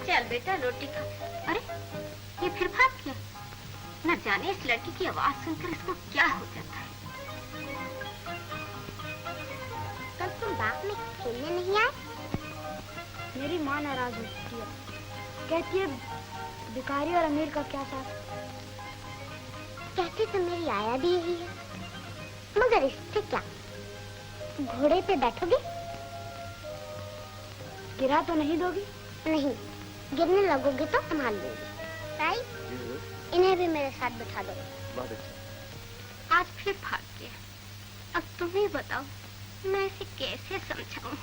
चल बेटा रोटी खा। अरे ये फिर भाग गया। न जाने इस लड़की की आवाज सुनकर इसको क्या हो जाता है। कल तुम बाग में खेलने नहीं आए? मेरी माँ नाराज होती है, कहती है भिखारी और अमीर का क्या साथ। कहती तो मेरी आया भी यही है, मगर इससे क्या? घोड़े पे बैठोगे? गिरा तो नहीं दोगी? नहीं, गिरने लगोगे तो संभाल लूंगी। ताई, इन्हें भी मेरे साथ बिठा दो। बहुत अच्छा। आज फिर भाग गया। अब तुम ही बताओ मैं इसे कैसे समझाऊं।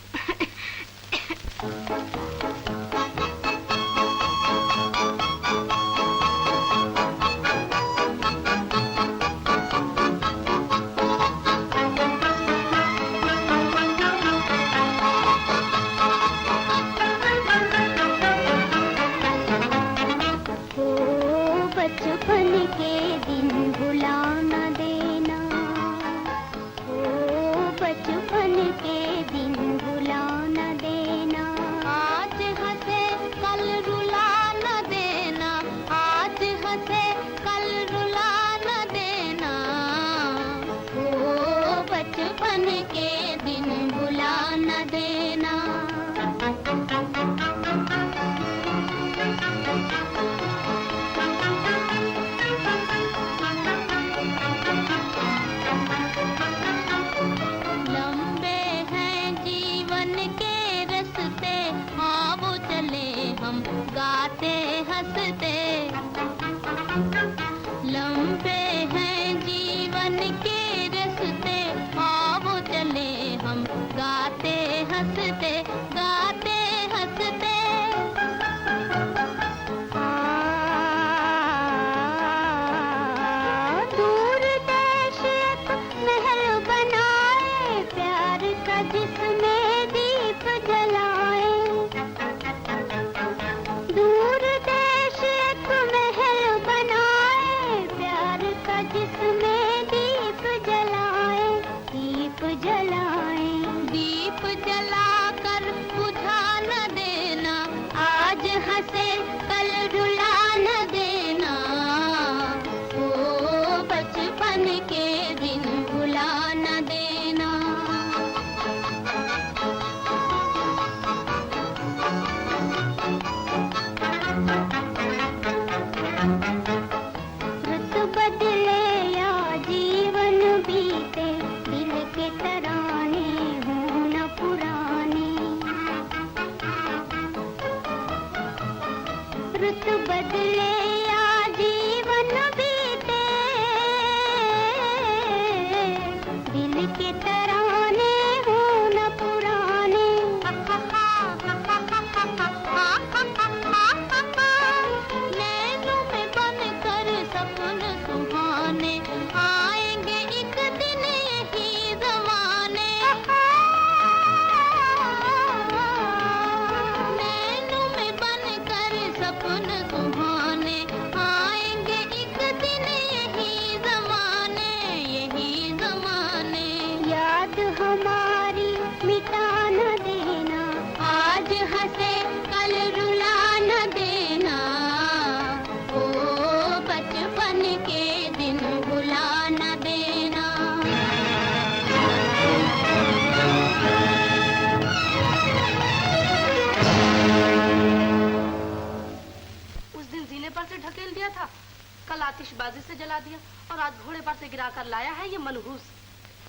आतिशबाजी से जला दिया और आज घोड़े पर से गिरा कर लाया है ये मनहूस।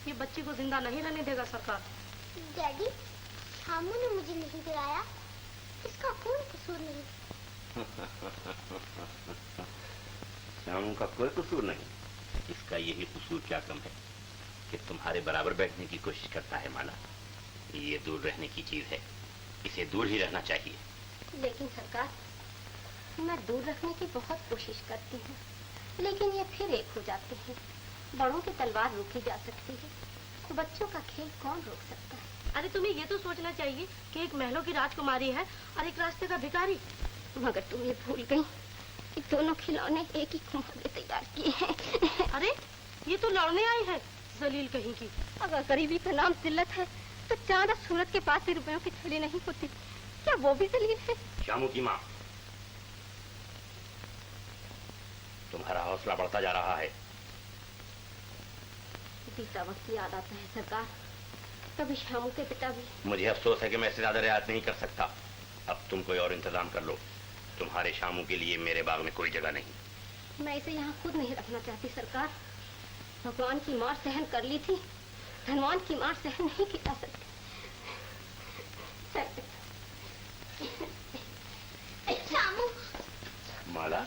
ये बच्ची को जिंदा नहीं रहने देगा सरकार। डैडी, शामू ने मुझे नहीं गिराया, इसका कोई कसूर नहीं। शामू का कोई कसूर नहीं, इसका यही कसूर क्या कम है कि तुम्हारे बराबर बैठने की कोशिश करता है। माला, ये दूर रहने की चीज है, इसे दूर ही रहना चाहिए। लेकिन सरकार, मैं दूर रखने की बहुत कोशिश करती हूँ, लेकिन ये फिर एक हो जाते हैं। बड़ों की तलवार रोकी जा सकती है, तो बच्चों का खेल कौन रोक सकता है? अरे तुम्हें ये तो सोचना चाहिए कि एक महलों की राजकुमारी है और एक रास्ते का भिखारी। मगर तुम ये भूल गई कि दोनों खिलौने एक ही कुम्हार में तैयार किए हैं। अरे ये तो लड़ने आई है, जलील कहीं की। अगर गरीबी का नाम जिल्लत है तो चांद सूरत के पास ही रुपयों की थैली नहीं होती, क्या वो भी जलील है? शामू की माँ, तुम्हारा हौसला बढ़ता जा रहा है। बीता वक्त याद आता है सरकार, कभी शामू के पिता भी। मुझे अफसोस है कि मैं इससे ज्यादा रियायत नहीं कर सकता। अब तुम कोई और इंतजाम कर लो। तुम्हारे शामू के लिए मेरे बाग में कोई जगह नहीं। मैं इसे यहाँ खुद नहीं रखना चाहती सरकार। भगवान की मार सहन कर ली थी, धनवान की मार सहन नहीं की जा सकती। शामू, माला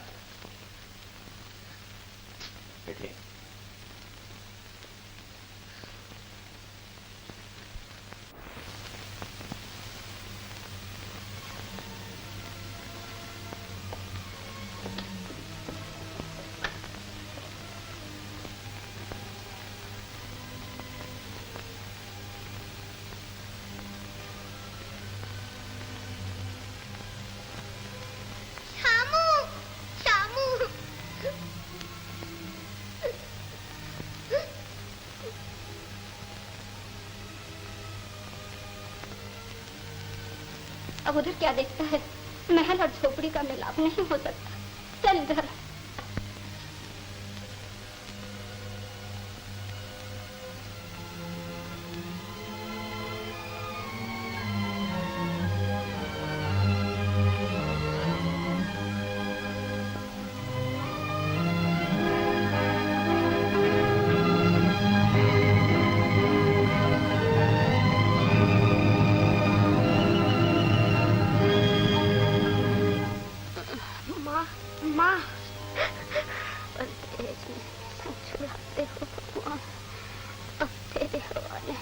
बैठे। शामू, शामू। अब उधर क्या देखता है? महल और झोपड़ी का मिलाप नहीं हो सकता। चल इधर। माँ, परदेश में छुड़ाते हो भगवान, अब तेरे हवाले।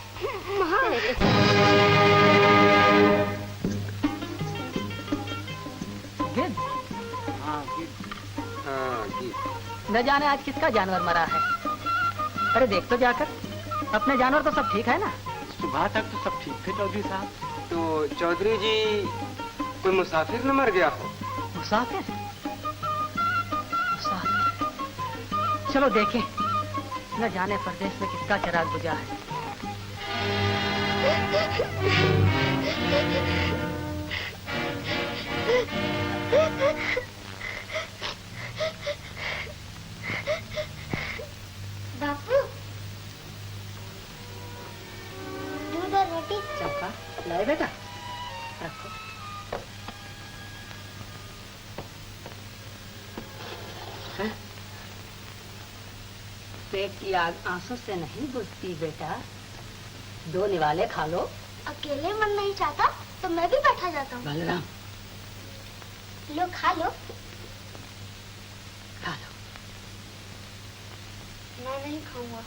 गिद्ध? हाँ गिद्ध। न जाने आज किसका जानवर मरा है। अरे देख तो जाकर, अपने जानवर तो सब ठीक है ना? सुबह तक तो सब ठीक थे चौधरी साहब। तो चौधरी जी, कोई मुसाफिर न मर गया हो? मुसाफिर? चलो देखें, न जाने परदेश में किसका चिराग बुझा है। बापू, दूध और रोटी। चंपा, लाए बेटा, रखो। पेट की आग आंसू से नहीं बुझती बेटा, दो निवाले खा लो। अकेले मन नहीं चाहता तो मैं भी बैठा जाता हूँ। बलराम, लो खा लो। खा लो। मैं नहीं खाऊंगा।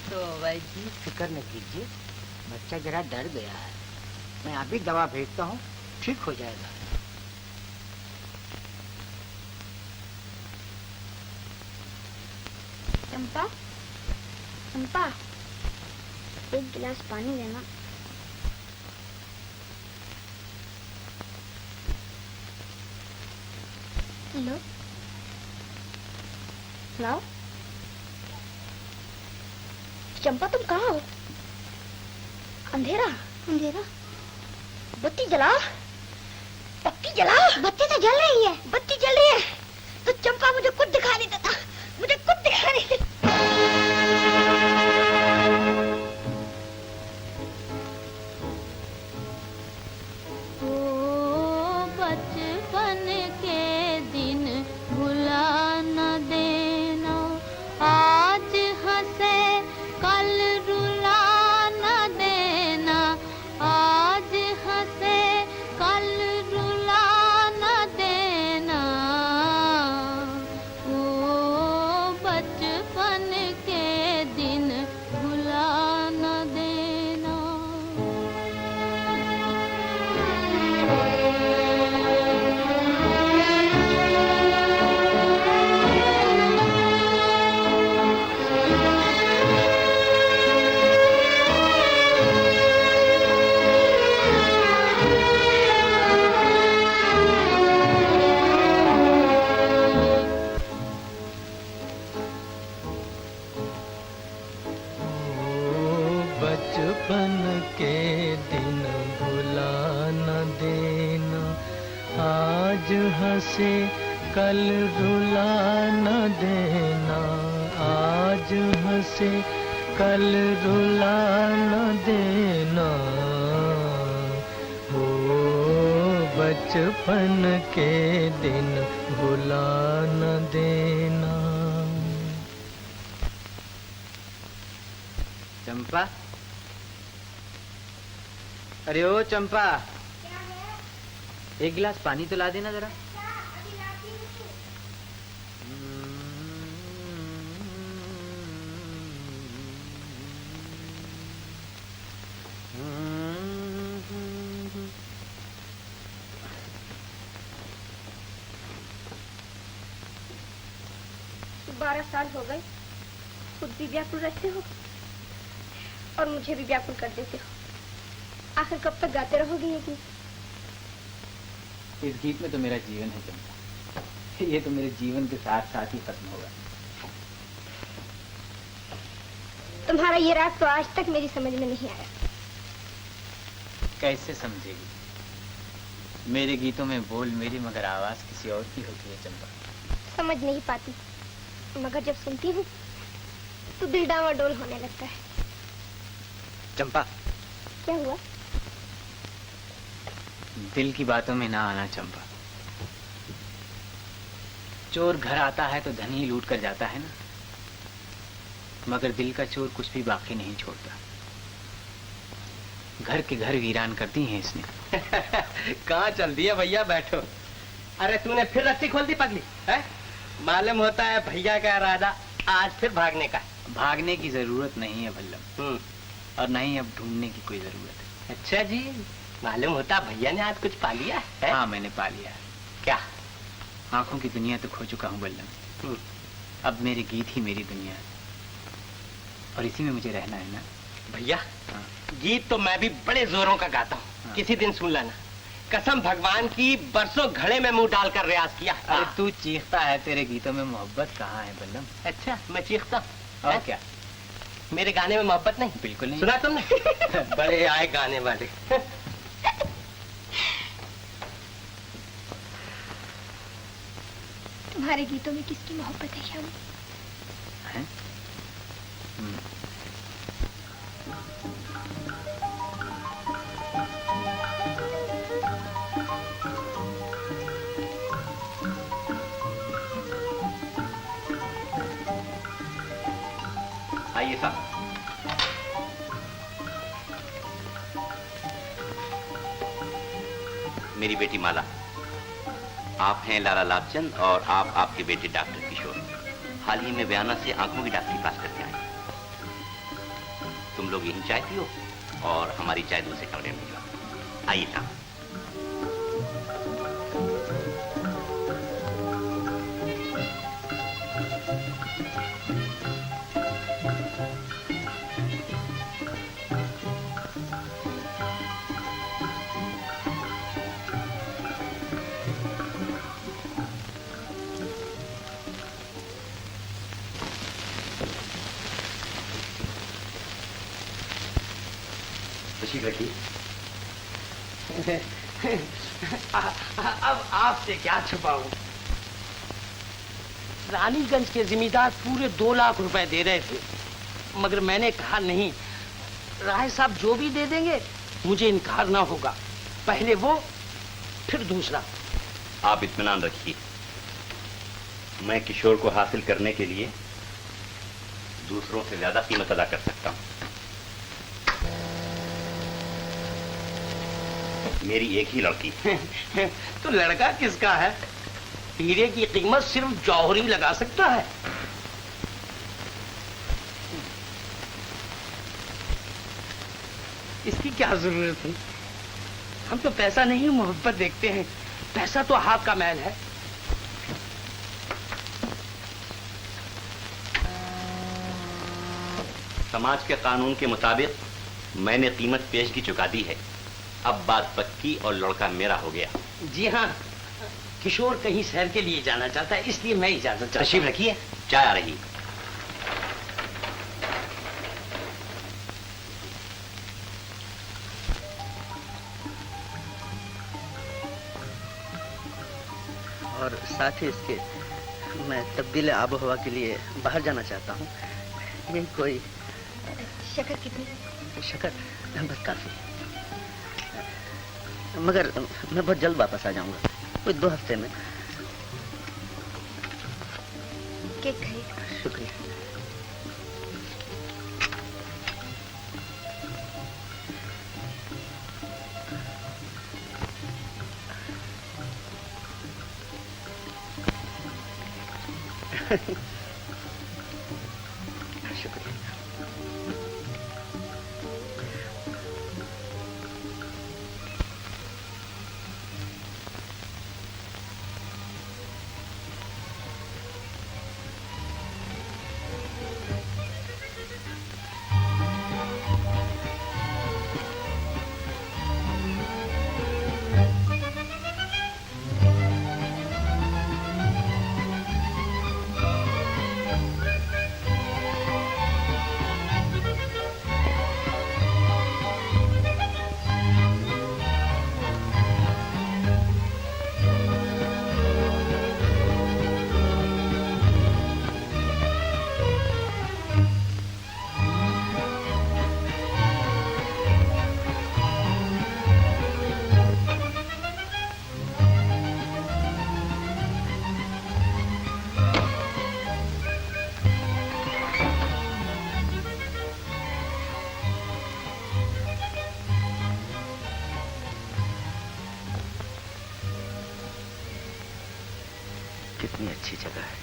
तो वैद्य जी फिक्र न कीजिए, बच्चा जरा डर गया है। मैं अभी दवा भेजता हूँ, ठीक हो जाएगा। चंपा, चंपा, एक गिलास पानी देना। लो। लाओ। चंपा तुम कहाँ हो? अंधेरा, अंधेरा। बत्ती जला। बत्ती जलाओ। बत्ती तो जल रही है। बत्ती जल रही है तो चंपा मुझे कुछ दिखा नहीं देता, मुझे कुछ दिखा नहीं देता। बचपन के दिन भुला न देना, आज हंसे कल रुला न देना, आज हंसे कल रुला न देना, ओ बचपन के दिन भुला न देना। बचपन के दिन भुला न देना, आज हंसे कल रुला न देना, आज हंसे कल रुला न देना, हो बचपन के दिन भुला न देना। चंपा, अरे ओ चंपा, क्या है? एक गिलास पानी तो ला देना जरा। अभी लाती हूँ। बारह साल हो गए, खुद भी व्याकुल रहते हो और मुझे भी व्याकुल कर देते हो। आखिर कब तक गाते रहोगे ये गीत? इस गीत में तो मेरा जीवन है चंपा, ये तो मेरे जीवन के साथ साथ ही खत्म होगा। तुम्हारा ये राग तो आज तक मेरी समझ में नहीं आया। कैसे समझेगी? मेरे गीतों में बोल मेरी मगर आवाज किसी और की होती है चंपा। समझ नहीं पाती, मगर जब सुनती हूँ तो दिल डावाडोल होने लगता है। चंपा, क्या हुआ? दिल की बातों में ना आना चंपा। चोर घर आता है तो धन ही लूट कर जाता है ना, मगर दिल का चोर कुछ भी बाकी नहीं छोड़ता। घर के घर वीरान कर दी है इसने। कहाँ चल दिया भैया, बैठो। अरे तूने फिर रस्सी खोल दी पगली है? मालूम होता है भैया का इरादा आज फिर भागने का। भागने की जरूरत नहीं है बल्लभ, और न ही अब ढूंढने की कोई जरूरत है। अच्छा जी, मालूम होता भैया ने आज कुछ पा लिया है? हाँ, मैंने पा लिया। क्या? आंखों की दुनिया तो खो चुका हूँ बल्लभ। अब मेरे गीत ही मेरी दुनिया है और इसी में मुझे रहना है ना भैया। गीत तो मैं भी बड़े जोरों का गाता हूँ, किसी दिन सुन लेना। कसम भगवान की, बरसों घड़े में मुंह डालकर रियाज किया। अरे तू चीखता है, तेरे गीतों में मोहब्बत कहाँ है बल्लभ? अच्छा, मैं चीखता और क्या? मेरे गाने में मोहब्बत नहीं? बिल्कुल नहीं। सुना तुमने? बड़े आए गाने वाले। तुम्हारे गीतों में किसकी मोहब्बत है श्याम? है? आइए साहब। मेरी बेटी माला, आप हैं लाला लाभचंद और आप आपके बेटे डॉक्टर किशोर। हाल ही में बयाना से आंखों की डॉक्टरी पास करके आए। तुम लोग यहीं चाय पियो और हमारी चाय दूसरे कमरे में भिजवा। आइए साहब। तशरीफ रखिए। अब आपसे क्या छुपाऊं? रानीगंज के जिम्मेदार पूरे 2 लाख रुपए दे रहे थे, मगर मैंने कहा नहीं, राय साहब जो भी दे देंगे मुझे इनकार ना होगा, पहले वो फिर दूसरा। आप इत्मीनान रखिए, मैं किशोर को हासिल करने के लिए दूसरों से ज्यादा कीमत अदा कर सकता हूं। मेरी एक ही लड़की। तो लड़का किसका है? हीरे की कीमत सिर्फ जौहरी लगा सकता है। इसकी क्या जरूरत है? हम तो पैसा नहीं मोहब्बत देखते हैं, पैसा तो हाथ का मैल है। समाज के कानून के मुताबिक मैंने कीमत पेशगी चुका दी है, अब बात पक्की और लड़का मेरा हो गया। जी हाँ, किशोर कहीं सैर के लिए जाना चाहता है, इसलिए मैं इजाजत चाहता हूं। तशरीफ रखिए, चाय आ रही। और साथ ही इसके मैं तब्दील आबो हवा के लिए बाहर जाना चाहता हूँ। यही कोई शक्कर कितनी? शक्कर बस काफी, मगर मैं बहुत जल्द वापस आ जाऊंगा, कोई 2 हफ्ते में। केक खाइए। शुक्रिया। शुक्रिया। कितनी अच्छी जगह है।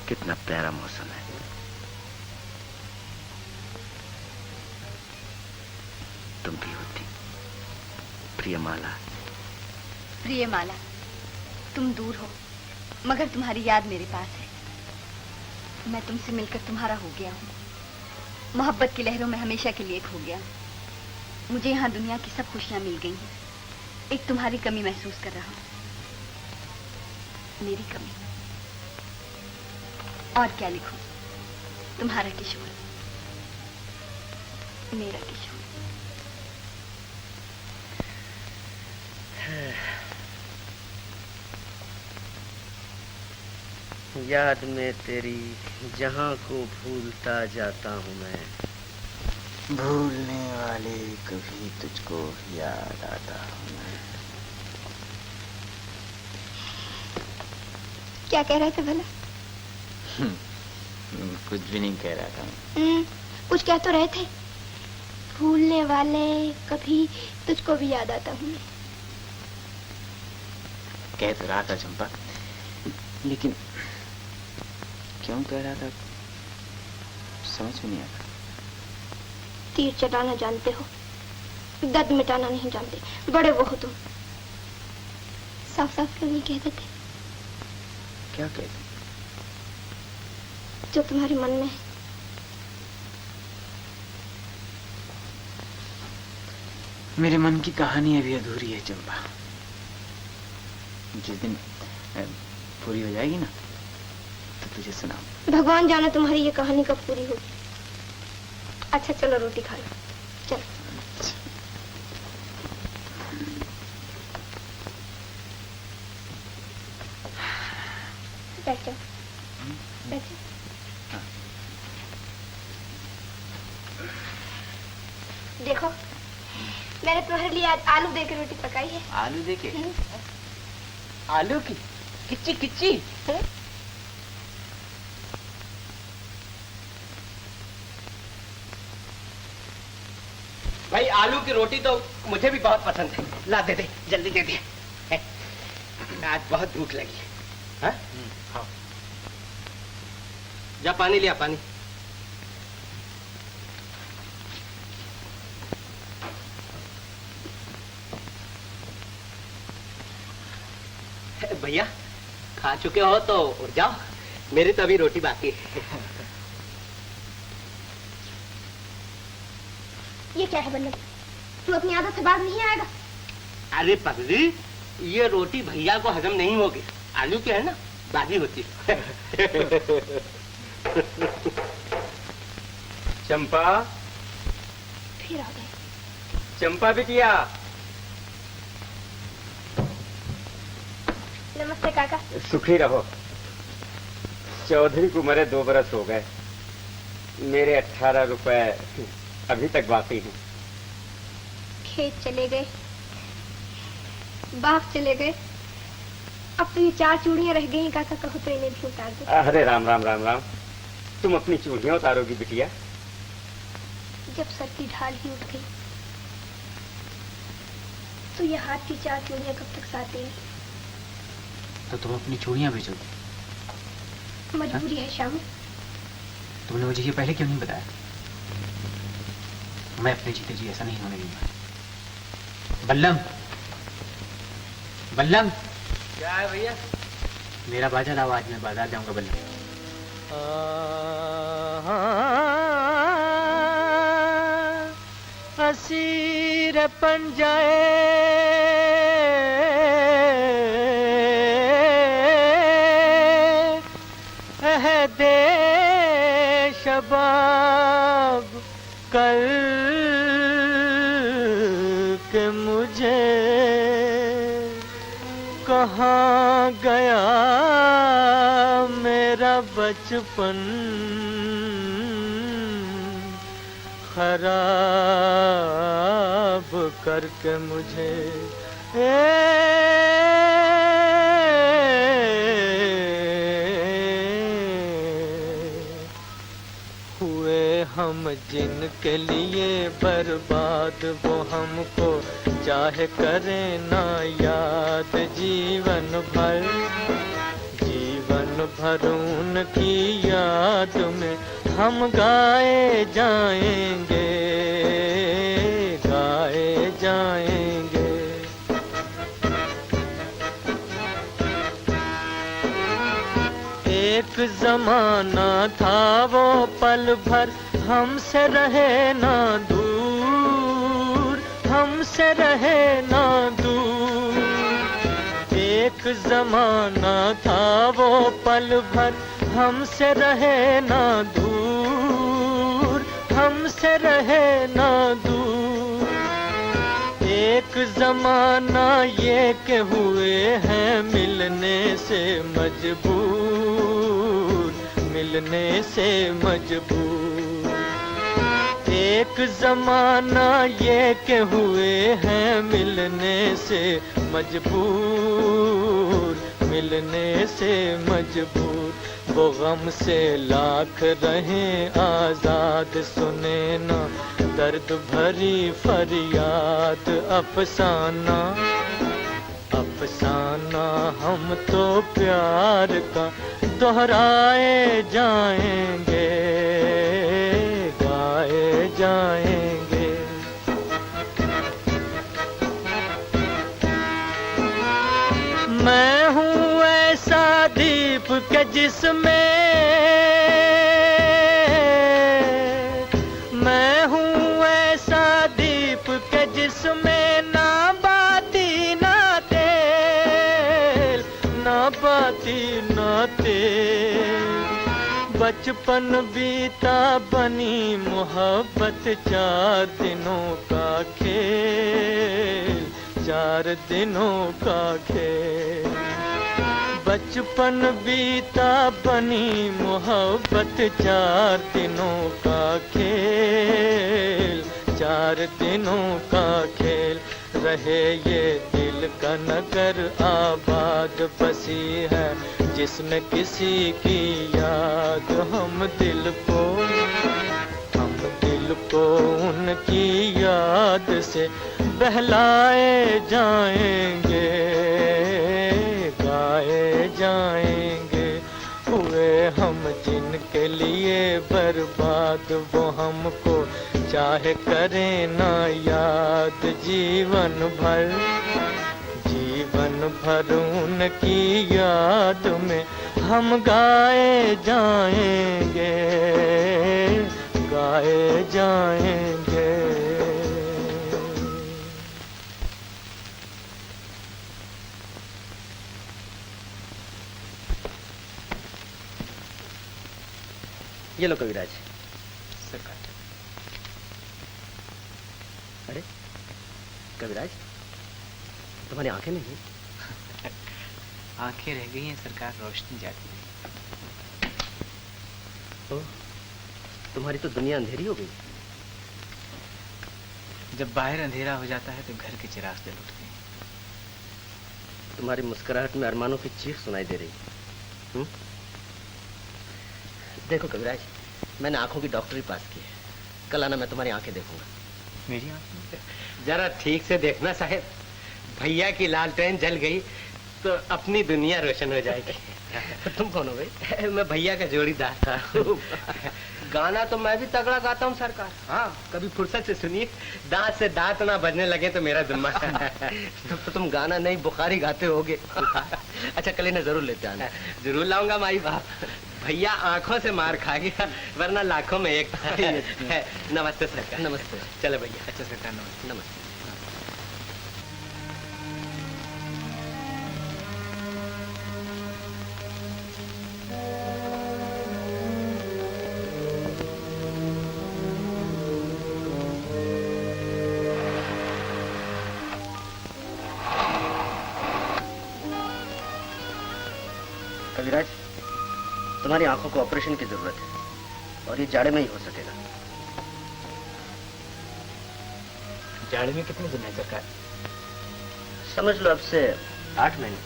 कितना प्यारा मौसम है। तुम भी होती प्रियमाला। प्रियमाला, तुम दूर हो मगर तुम्हारी याद मेरे पास है। मैं तुमसे मिलकर तुम्हारा हो गया हूँ, मोहब्बत की लहरों में हमेशा के लिए खो गया। मुझे यहाँ दुनिया की सब खुशियाँ मिल गई हैं, एक तुम्हारी कमी महसूस कर रहा हूँ। मेरी कमी और क्या लिखूं? तुम्हारा किशोर, मेरा किशोर। याद में तेरी जहां को भूलता जाता हूँ मैं, भूलने वाले कभी तुझको याद आता हूँ मैं। क्या कह रहे थे भला? कुछ भी नहीं कह रहा था। कुछ कह तो रहे थे। भूलने वाले कभी तुझको भी याद आता हूँ मैं। कह तो रहा था चंपा, लेकिन क्यों कह रहा था समझ में नहीं आता। तीर चलाना जानते हो, दर्द मिटाना नहीं जानते, बड़े वो हो तुम। साफ साफ क्यों नहीं कह देते क्या कहते? जो तुम्हारे मन में है। मेरे मन की कहानी अभी अधूरी है चंपा। जिस दिन पूरी हो जाएगी ना, तो तुझे सुनाऊं। भगवान जाने तुम्हारी ये कहानी कब पूरी होगी। अच्छा चलो रोटी खा लो, चलो। बैठो, बैठो। देखो मैंने तुम्हारे लिए आज आलू दे के रोटी पकाई है। आलू दे के? आलू की किच्ची किच्ची। भाई आलू की रोटी तो मुझे भी बहुत पसंद है। ला दे दे, जल्दी दे दे। आज बहुत भूख लगी है। हाँ? हाँ। जा पानी लिया, पानी। भैया खा चुके हो तो उठ जाओ, मेरी तो अभी रोटी बाकी है। ये क्या है बल्लभ, तू अपनी आदत से बाहर नहीं आएगा? अरे पगली, ये रोटी भैया को हजम नहीं होगी। आलू की है ना, बागी होती। चंपा, फिर आ गए। चंपा बिटिया। नमस्ते काका। सुखी रहो। चौधरी को मरे 2 बरस हो गए। मेरे 18 रुपए अभी तक बाकी हैं। खेत चले गए, बाप चले गए, अब तो ये 4 चूड़ियां रह गई। काका कहो तो इन्हें भी उतार दो। अरे राम राम राम राम, तुम अपनी चूड़ियां उतारोगी बिटिया? जब सर की ढाल ही उठ गई तो ये हाथ की 4 चूड़ियां कब तक साथ देंगी? तो तुम अपनी चूड़ियां बेचोगी? मजबूरी है श्यामू। तुमने मुझे ये पहले क्यों नहीं बताया? मैं अपने जीते जी ऐसा नहीं होने दूंगा। बल्लम, बल्लम। क्या है भैया? मेरा बाजा लाओ, आज मैं बाजार जाऊंगा बल्लम। असीर पंजाए दे शबाब कल के मुझे कहाँ गया मेरा बचपन, खराब करके मुझे। हुए हम जिनके लिए बर्बाद, वो हमको चाहे करे ना याद। जीवन भर उनकी याद में हम गाए जाएंगे, गाए जाएंगे। एक जमाना था वो पल भर हमसे रहे ना दूर, हमसे रहे ना दूर। एक जमाना था वो पल भर हमसे रहे ना दूर, हमसे रहे ना दूर। एक जमाना ये के हुए हैं मिलने से मजबूर, मिलने से मजबूर। एक जमाना ये के हुए हैं मिलने से मजबूर, मिलने से मजबूर। वो गम से लाख रहें आजाद, सुने ना दर्द भरी फरियाद। अफसाना अफसाना हम तो प्यार का दोहराए जाएंगे, गाए जाएंगे। मैं हूँ ऐसा दीप के जिसमें, मैं हूँ ऐसा दीप के जिसमें ना बाती ना तेल, ना बाती ना तेल। बचपन बीता बनी मोहब्बत 4 दिनों का खेल, 4 दिनों का खेल। बचपन बीता बनी मोहब्बत 4 दिनों का खेल, 4 दिनों का खेल। रहे ये दिल का नगर आबाद बसी है जिसमें किसी की याद। हम दिल को उनकी याद से बहलाए जाएंगे, गाए जाएंगे। हुए हम जिनके लिए बर्बाद, वो हमको चाहे करें ना याद। जीवन भर उनकी याद में हम गाए जाएंगे, गाए जाएंगे। ये लो कविराज। सरकार। अरे कविराज, तुम्हारी आंखें नहीं? आंखें रह गई हैं सरकार, रोशनी जाती है। ओह, तुम्हारी तो दुनिया अंधेरी हो गई। जब बाहर अंधेरा हो जाता है तो घर के चिराग जल उठते हैं। तुम्हारी मुस्कुराहट में अरमानों की चीख सुनाई दे रही। देखो कविराज, मैंने आंखों की डॉक्टरी पास की है। कल आना, मैं तुम्हारी आंखें देखूंगा। मेरी आंखें? जरा ठीक से देखना साहब, भैया की लालटेन जल गई तो अपनी दुनिया रोशन हो जाएगी। तुम कौन हो भाई? मैं भैया का जोड़ीदार था। गाना तो मैं भी तगड़ा गाता हूँ सरकार। हाँ, कभी फुर्सत से सुनिए, दांत से दांत ना बजने लगे तो मेरा दिमाग। तो तुम गाना नहीं बुखारी गाते होगे। अच्छा, कल इन्हें जरूर लेते आना। जरूर लाऊंगा माई बाप। भैया आंखों से मार खा गया, वरना लाखों में एक। नमस्ते सरकार। नमस्ते। चलो भैया। अच्छा सरकार, नमस्ते। नमस्ते। कविराज, तुम्हारी आंखों को ऑपरेशन की जरूरत है और ये जाड़े में ही हो सकेगा। जाड़े में कितने दिन है सरकार? समझ लो अब से 8 महीने।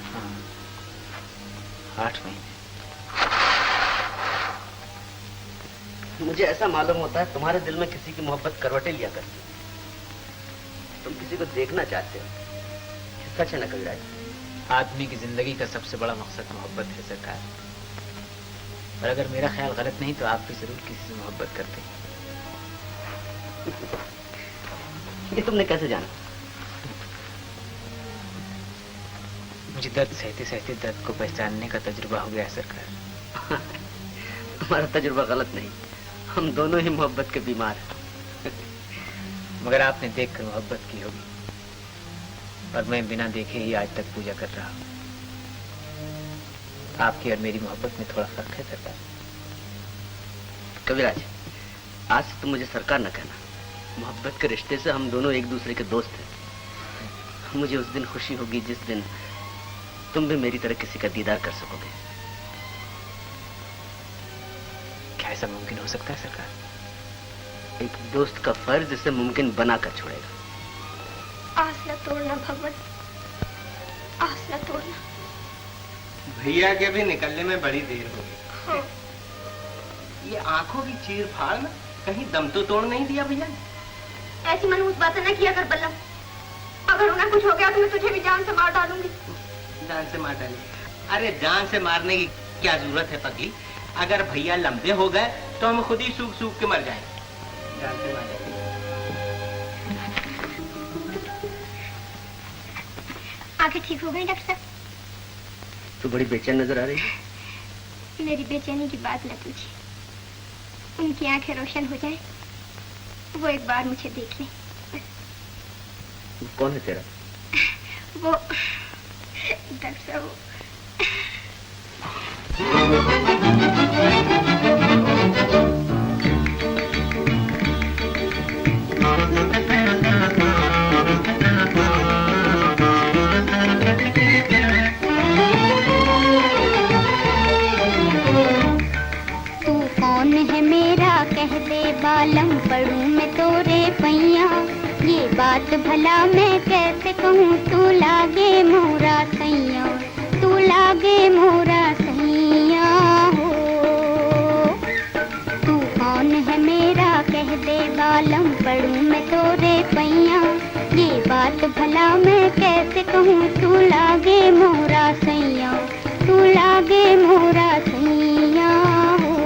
हाँ, 8 महीने। मुझे ऐसा मालूम होता है तुम्हारे दिल में किसी की मोहब्बत करवटें लिया करती। तुम किसी को देखना चाहते हो। सच है ना कविराज? आदमी की जिंदगी का सबसे बड़ा मकसद मोहब्बत है सरकार। और अगर मेरा ख्याल गलत नहीं तो आप भी जरूर किसी से मोहब्बत करते हैं। ये तुमने कैसे जाना? मुझे दर्द सहते सहते दर्द को पहचानने का तजुर्बा हो गया है सरकार। तुम्हारा तजुर्बा गलत नहीं, हम दोनों ही मोहब्बत के बीमार हैं। मगर आपने देखकर मोहब्बत की होगी और मैं बिना देखे ही आज तक पूजा कर रहा हूँ। आपकी और मेरी मोहब्बत में थोड़ा फर्क है सरकार। कविराज, आज से तुम मुझे सरकार न कहना। मोहब्बत के रिश्ते से हम दोनों एक दूसरे के दोस्त हैं। मुझे उस दिन खुशी होगी जिस दिन तुम भी मेरी तरह किसी का दीदार कर सकोगे। क्या ऐसा मुमकिन हो सकता है सरकार? एक दोस्त का फर्ज इसे मुमकिन बनाकर छोड़ेगा। आस न तोड़ना भगवान, आस न तोड़ना। भैया के भी निकलने में बड़ी देर हो गई। हाँ। ये आंखों की चीर फाड़ ना कहीं दम तो तोड़ नहीं दिया भैया ने? ऐसी मनहूस बातें न किया कर बल्लम। अगर उन्हें कुछ हो गया तो मैं तुझे भी जान से मार डालूंगी। जान से मार डाले? अरे जान से मारने की क्या जरूरत है पगली? अगर भैया लंबे हो गए तो हम खुद ही सूख सूख के मर जाएंगे। जान से मार डाले। आंखें ठीक हो गई डॉक्टर साहब? तू बड़ी बेचैन नजर आ रही है। मेरी बेचैनी की बात न पूछिए। उनकी आंखें रोशन हो जाए, वो एक बार मुझे देख लें। कौन है तेरा? वो डॉक्टर साहब, बालम पढ़ूं मैं तोरे पैया, ये बात भला मैं कैसे कहूँ, तू लागे मोरा सैया, तू लागे मोरा सैया हो। तू कौन है मेरा कह दे बालम पढ़ूं मैं तोरे पैया, ये बात भला मैं कैसे कहूँ, तू लागे मोरा सैया, तू लागे मोरा सैया हो।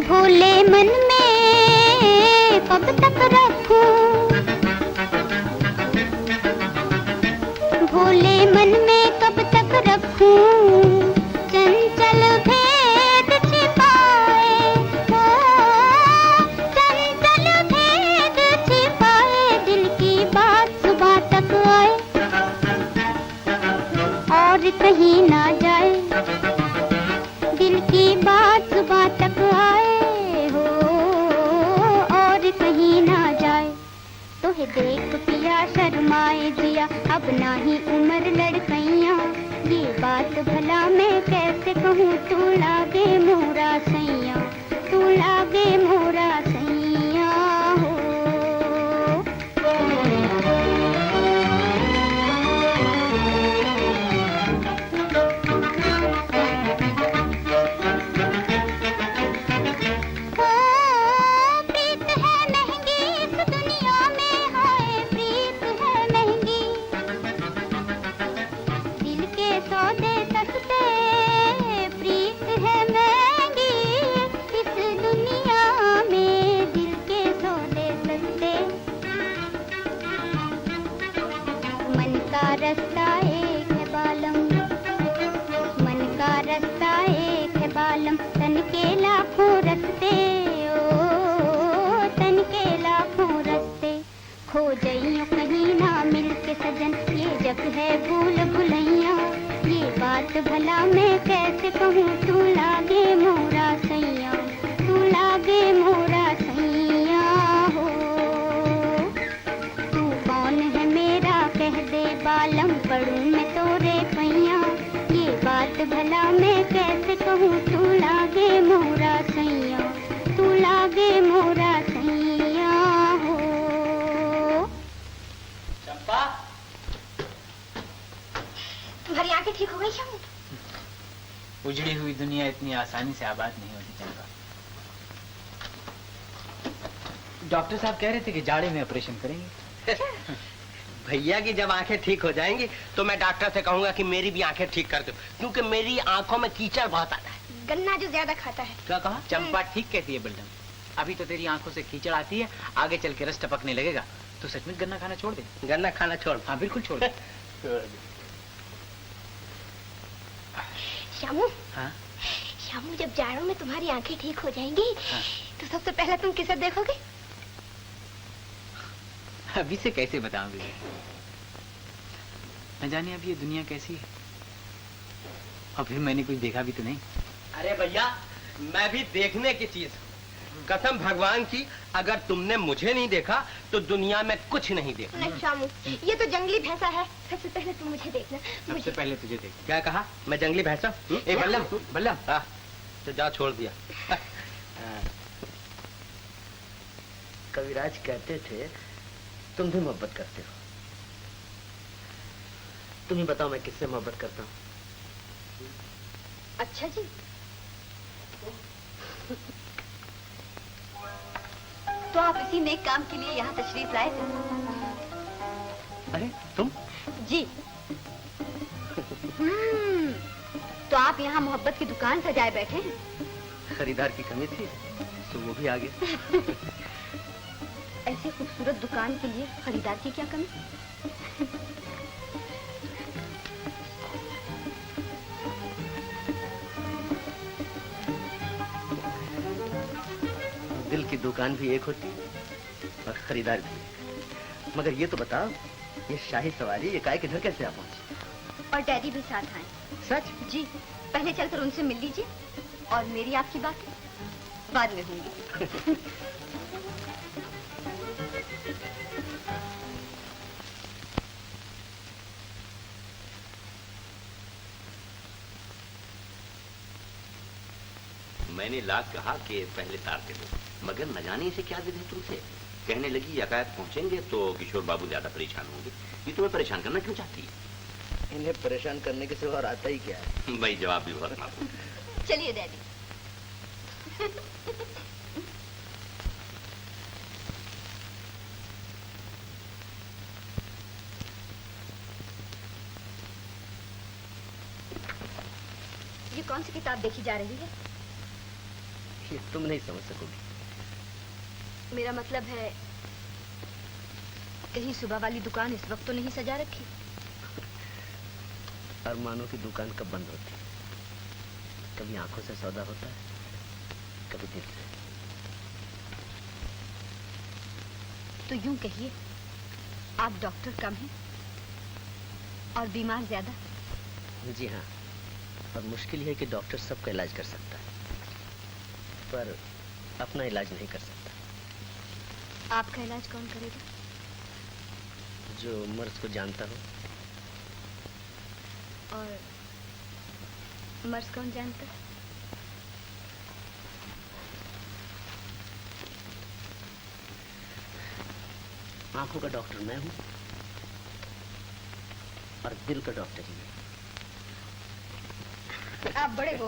भोले मन में कब तक रखूं, भोले मन में कब तक रखूं, चंचल भेद छिपाए हो, चंचल भेद छिपाए, दिल की बात सुबह तक आए और कहीं ना जाए, दिल की बात सुबह तक आए हो और कहीं ना जाए। तोहे देख पिया शर्माए जिया, अब ना ही उम्र लड़कैया, ये बात भला मैं कैसे कहूँ, तू लागे मोरा सैया, तू लागे मोरा सैया हो। रास्ता एक है बालम, मन का रास्ता एक है बालम, तन के लाखों रास्ते ओ, तन के लाखों रास्ते, खो जाइयो कहीं ना मिल के सजन, ये जग है भूल भुलैया, ये बात भला मैं कैसे कहूँ, तू लागे मोरा सैया, तू लागे मोरा सैया हो। तू कौन है मेरा कह दे बालम पढ़ूं मैं तोरे पैया, ये बात भला मैं कैसे कहूँ, तू लागे मोरा सैया, तू लागे मोरा सैया हो। चंपा, तुम्हारी आंखें ठीक हो गई शाम? उजड़ी हुई दुनिया इतनी आसानी से आबाद नहीं होती चंपा। डॉक्टर साहब कह रहे थे कि जाड़े में ऑपरेशन करेंगे। भैया की जब आंखें ठीक हो जाएंगी तो मैं डॉक्टर से कहूंगा कि मेरी भी आंखें ठीक कर दो, क्योंकि मेरी आंखों में कीचड़ बहुत आता है। गन्ना जो ज्यादा खाता है। क्या कहा? चंपा ठीक कहती है बिल्डम, अभी तो तेरी आंखों से कीचड़ आती है, आगे चल के रस टपकने लगेगा तो सच में गन्ना खाना छोड़ दे। गन्ना खाना छोड़? हाँ बिल्कुल छोड़ दे। श्यामू, हाँ? श्यामू जब जाड़ों में तुम्हारी आंखें ठीक हो जाएंगी, हाँ? तो सबसे पहले तुम किसे देखोगे? अभी से कैसे बताऊंगी? न जाने अब ये दुनिया कैसी है, और फिर मैंने कुछ देखा भी तो नहीं। अरे भैया, मैं भी देखने की चीज हूँ, कसम भगवान की, अगर तुमने मुझे नहीं देखा तो दुनिया में कुछ नहीं देखा। नहीं श्यामू, ये तो जंगली भैंसा है, सबसे पहले तुम मुझे देखना। सबसे पहले तुझे देख। क्या कहा? मैं जंगली भैंसा? ए बल्लम, बल्लम, हाँ तो जा, छोड़ दिया। कविराज कहते थे तुम भी मोहब्बत करते हो, तुम ही बताओ मैं किससे मोहब्बत करता हूँ। अच्छा जी, तो आप इसी नेक काम के लिए यहाँ तशरीफ लाए थे? अरे तुम? जी। तो आप यहाँ मोहब्बत की दुकान सजाए बैठे हैं? खरीदार की कमी थी तो वो भी आ गया। ऐसे खूबसूरत दुकान के लिए खरीदार की क्या कमी? की दुकान भी एक होती और खरीदार भी एक। मगर ये तो बताओ, ये शाही सवारी ये काय किधर कैसे आ पहुंची? और डैडी भी साथ आए। सच? जी, पहले चलकर उनसे मिल लीजिए और मेरी आपकी बातें बाद में होंगी। मैंने लाख कहा कि पहले तार दे दो, मगर न जाने इसे क्या जिद है तुमसे। कहने लगी यकायत पहुंचेंगे तो किशोर बाबू ज्यादा परेशान होंगे। ये तुम्हें परेशान करना क्यों चाहती है? इन्हें परेशान करने के सिवा और आता ही क्या है? भाई जवाब भी बहुत मालूम। चलिए डैडी। ये कौन सी किताब देखी जा रही है? ये तुम नहीं समझ सकोगी। मेरा मतलब है, कहीं सुबह वाली दुकान इस वक्त तो नहीं सजा रखी? अरमानों की दुकान कब बंद होती है? कभी आंखों से सौदा होता है, कभी दिल से। तो यूं कहिए, आप डॉक्टर कम हैं और बीमार ज्यादा? जी हाँ, और मुश्किल है कि डॉक्टर सबका इलाज कर सकता है, पर अपना इलाज नहीं कर सकता। आपका इलाज कौन करेगा? जो मर्ज को जानता हो। और मर्ज कौन जानता है? आंखों का डॉक्टर मैं हूं और दिल का डॉक्टर ही मैं। आप बड़े हो।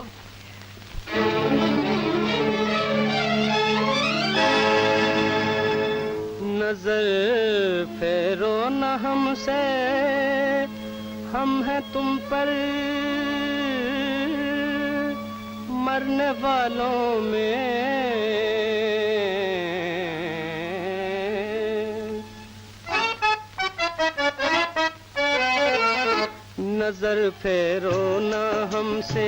नजर फेरो न हमसे, हम हैं तुम पर मरने वालों में। नजर फेरो न हमसे,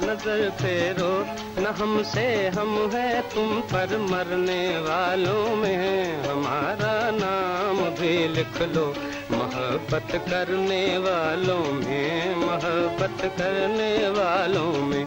नजर फेरो न हमसे, हम हैं तुम पर मरने वालों में। हमारा नाम भी लिख लो मोहब्बत करने वालों में, मोहब्बत करने वालों में।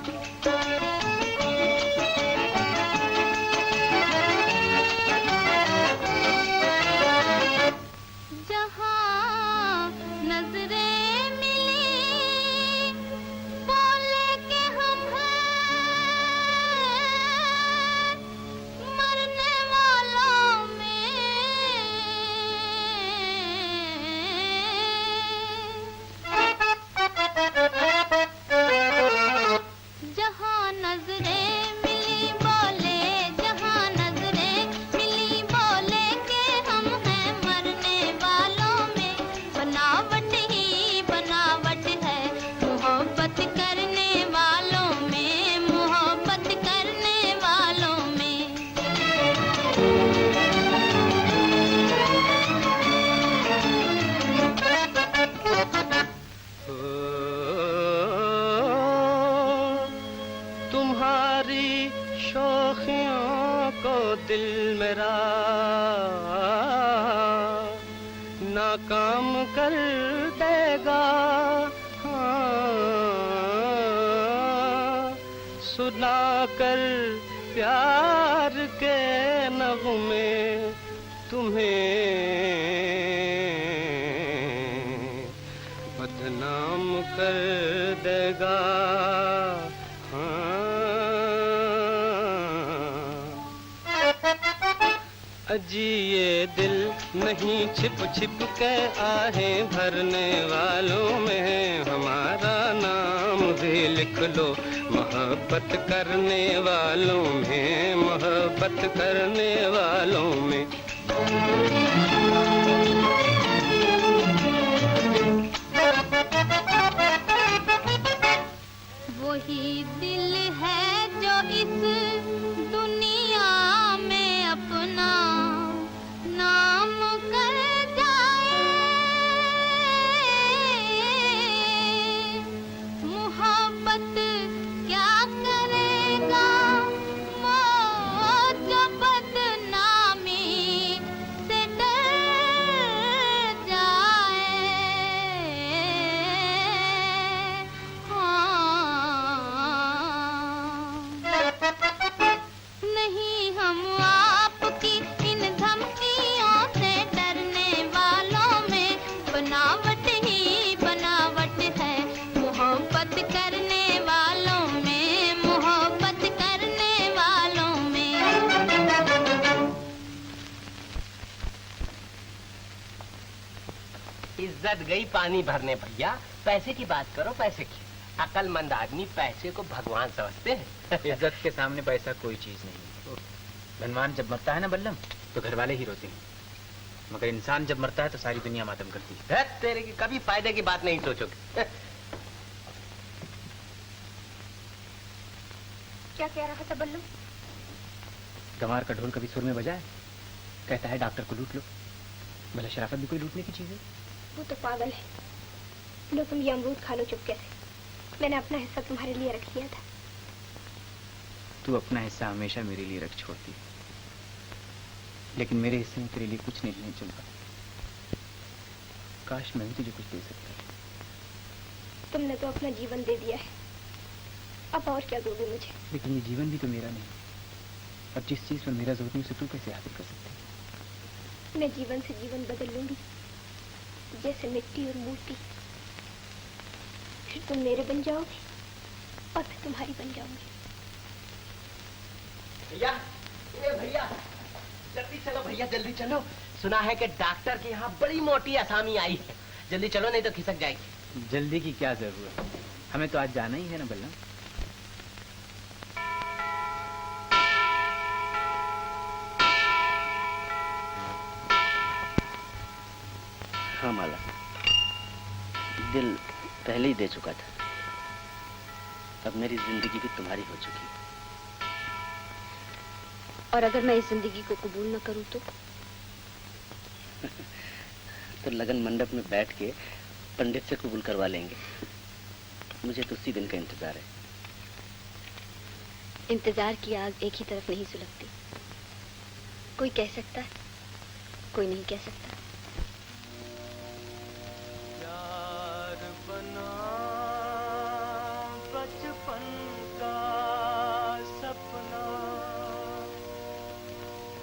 नाकाम कर देगा, हाँ, सुना कर प्यार के नगमे तुम्हें बदनाम कर देगा। अजी ये दिल नहीं छिप छिप के आहें भरने वालों में है। हमारा नाम भी लिख लो मोहब्बत करने वालों में, मोहब्बत करने वालों में। वही दिल है जो इस दुनिया में अपना नाम कर जाए। मोहब्बत क्या करेगा वो जो बद इज्जत गई पानी भरने भैया। पैसे की बात करो, पैसे की। अकलमंद आदमी पैसे को भगवान समझते हैं। इज्जत के सामने पैसा कोई चीज नहीं। धनवान जब मरता है ना बल्लम, तो घर वाले ही रोते हैं, मगर इंसान जब मरता है तो सारी दुनिया मातम करती है। तेरे की कभी फायदे की बात नहीं सोचोगे। क्या कह रहा था बल्लम? गंवार का ढोल कभी सुर में बजा है? कहता है डॉक्टर को लूट लो। भला शराफत भी कोई लूटने की चीज है? वो तो पागल है। लो तुम ये अमरूद खा लो चुपके से। मैंने अपना हिस्सा तुम्हारे लिए रख लिया था। तू अपना हिस्सा हमेशा मेरे लिए रख छोड़ती है, लेकिन मेरे हिस्से में तेरे लिए कुछ नहीं चलता। काश मैं भी तुझे कुछ दे सकता। तुमने तो अपना जीवन दे दिया है, अब और क्या दोगे मुझे? लेकिन ये जीवन भी तो मेरा नहीं। अब जिस चीज पर मेरा जोर नहीं, उसे तू कैसे हासिल कर सकती? मैं जीवन से जीवन बदल लूंगी, जैसे मिट्टी और मूर्ति। फिर तुम मेरे बन जाओगे और मैं तुम्हारी बन जाऊंगी। भैया, भैया जल्दी चलो, भैया जल्दी चलो। सुना है कि डॉक्टर के यहाँ बड़ी मोटी असामी आई है। जल्दी चलो नहीं तो खिसक जाएगी। जल्दी की क्या जरूरत है? हमें तो आज जाना ही है ना बल्लम। हाँ माला, दिल पहले ही दे चुका था। अब मेरी जिंदगी भी तुम्हारी हो चुकी है। और अगर मैं इस जिंदगी को कबूल न करूं तो लगन मंडप में बैठ के पंडित से कबूल करवा लेंगे। मुझे तो उसी दिन का इंतजार है। इंतजार की आग एक ही तरफ नहीं सुलगती। कोई कह सकता है, कोई नहीं कह सकता। प्यार बना बचपन का सपना,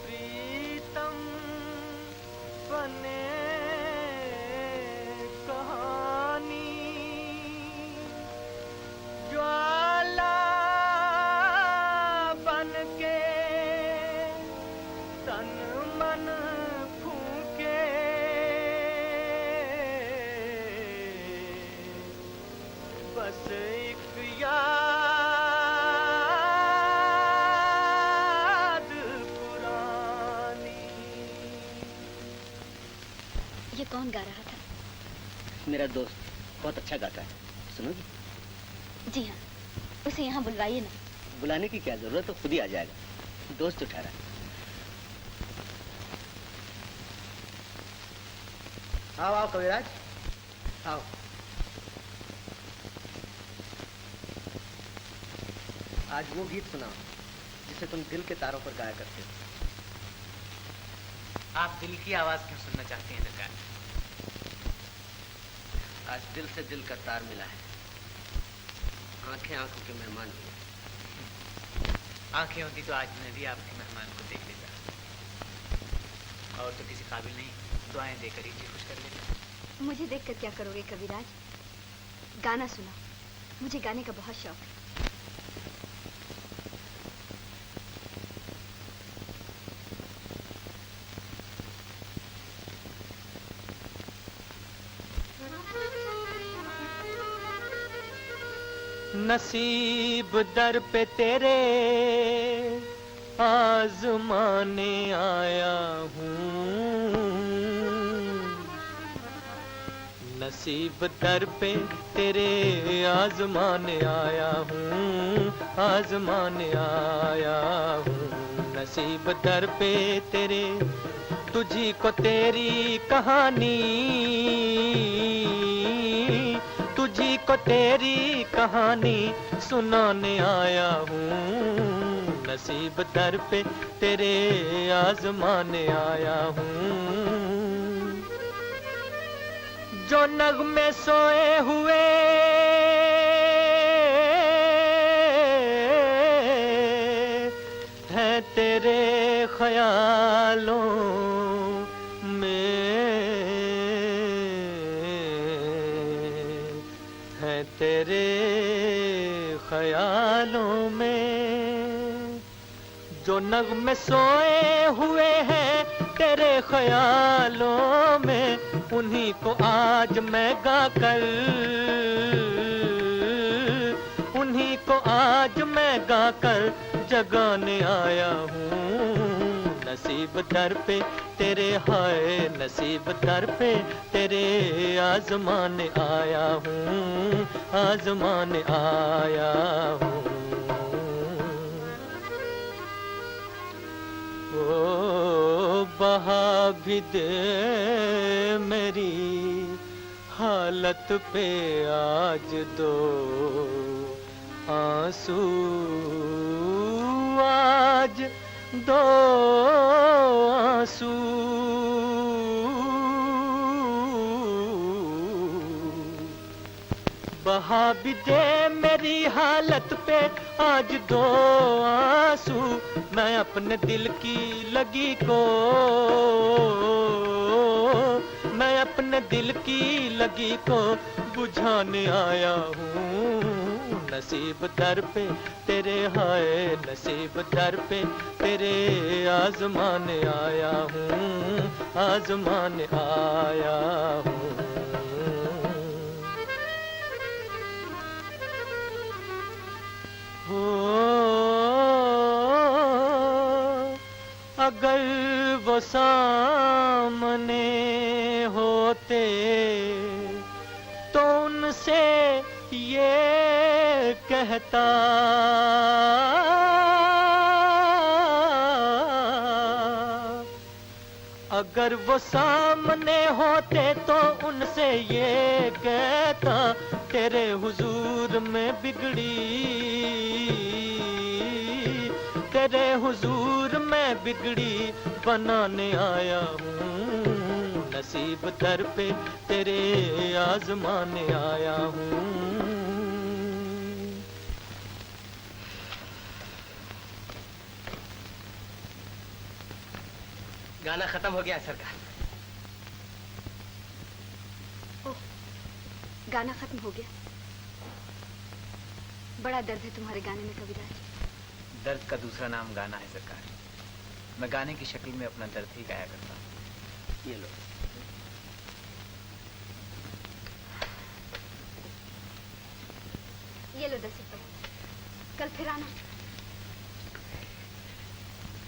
प्रीतम बने कहानी, ज्वाला बन के तन मन फूके, बस एक याद पुरानी। ये कौन गा रहा था? मेरा दोस्त बहुत अच्छा गाता है, सुनोगी? जी हाँ, उसे यहाँ बुलवाइए ना। बुलाने की क्या जरूरत है, खुद ही आ जाएगा। दोस्त उठा रहा है। आओ आओ कविराज, आओ। आज वो गीत सुनाओ जिसे तुम दिल के तारों पर गाया करते हो। आप दिल की आवाज क्यों सुनना चाहते हैं सरकार? आज दिल से दिल का तार मिला है। आंखें आंखों के मेहमान हुए। आंखें होती तो आज मैं भी आपके मेहमान को देख लेता, और तो किसी काबिल नहीं, दुआएं देकर ही जी खुश कर लेता। मुझे देखकर क्या करोगे कविराज? गाना सुना, मुझे गाने का बहुत शौक है। नसीब दर पे तेरे आजमाने आया हूँ, नसीब दर पे तेरे आजमाने आया हूँ, आजमाने आया हूँ। नसीब दर पे तेरे, तुझी को तेरी कहानी, तुझी को तेरी कहानी सुनाने आया हूँ। नसीब दर पे तेरे आजमाने आया हूँ। जो नगमे सोए हुए हैं तेरे ख्यालों तेरे ख्यालों में, जो नगमे सोए हुए हैं तेरे ख्यालों में, उन्हीं को आज मैं गाकर, उन्हीं को आज मैं गाकर जगाने आया हूँ। नसीब दर पे तेरे हाय, नसीब दर पे तेरे आजमाने आया हूँ, आजमाने आया हूँ। ओ बहा भी दे मेरी हालत पे आज दो आंसू, आज दो आंसू। बहा भी दे मेरी हालत पे आज दो आंसू। मैं अपने दिल की लगी को, मैं अपने दिल की लगी को बुझाने आया हूँ। नसीब दर पे तेरे हाय, नसीब दर पे तेरे आजमाने आया हूँ, आजमाने आया हूँ। हो अगर वो सामने होते तो उनसे ये कहता, अगर वो सामने होते तो उनसे ये कहता, तेरे हुजूर में बिगड़ी, तेरे हुजूर में बिगड़ी बनाने आया हूँ। नसीब दर पे तेरे आजमाने आया हूँ। गाना खत्म हो गया सरकार। ओह, गाना खत्म हो गया। बड़ा दर्द है तुम्हारे गाने में कविराज। दर्द का दूसरा नाम गाना है सरकार। मैं गाने की शक्ल में अपना दर्द ही गाया करता हूँ। ये लो। ये लो 10 रुपए, कल फिर आना।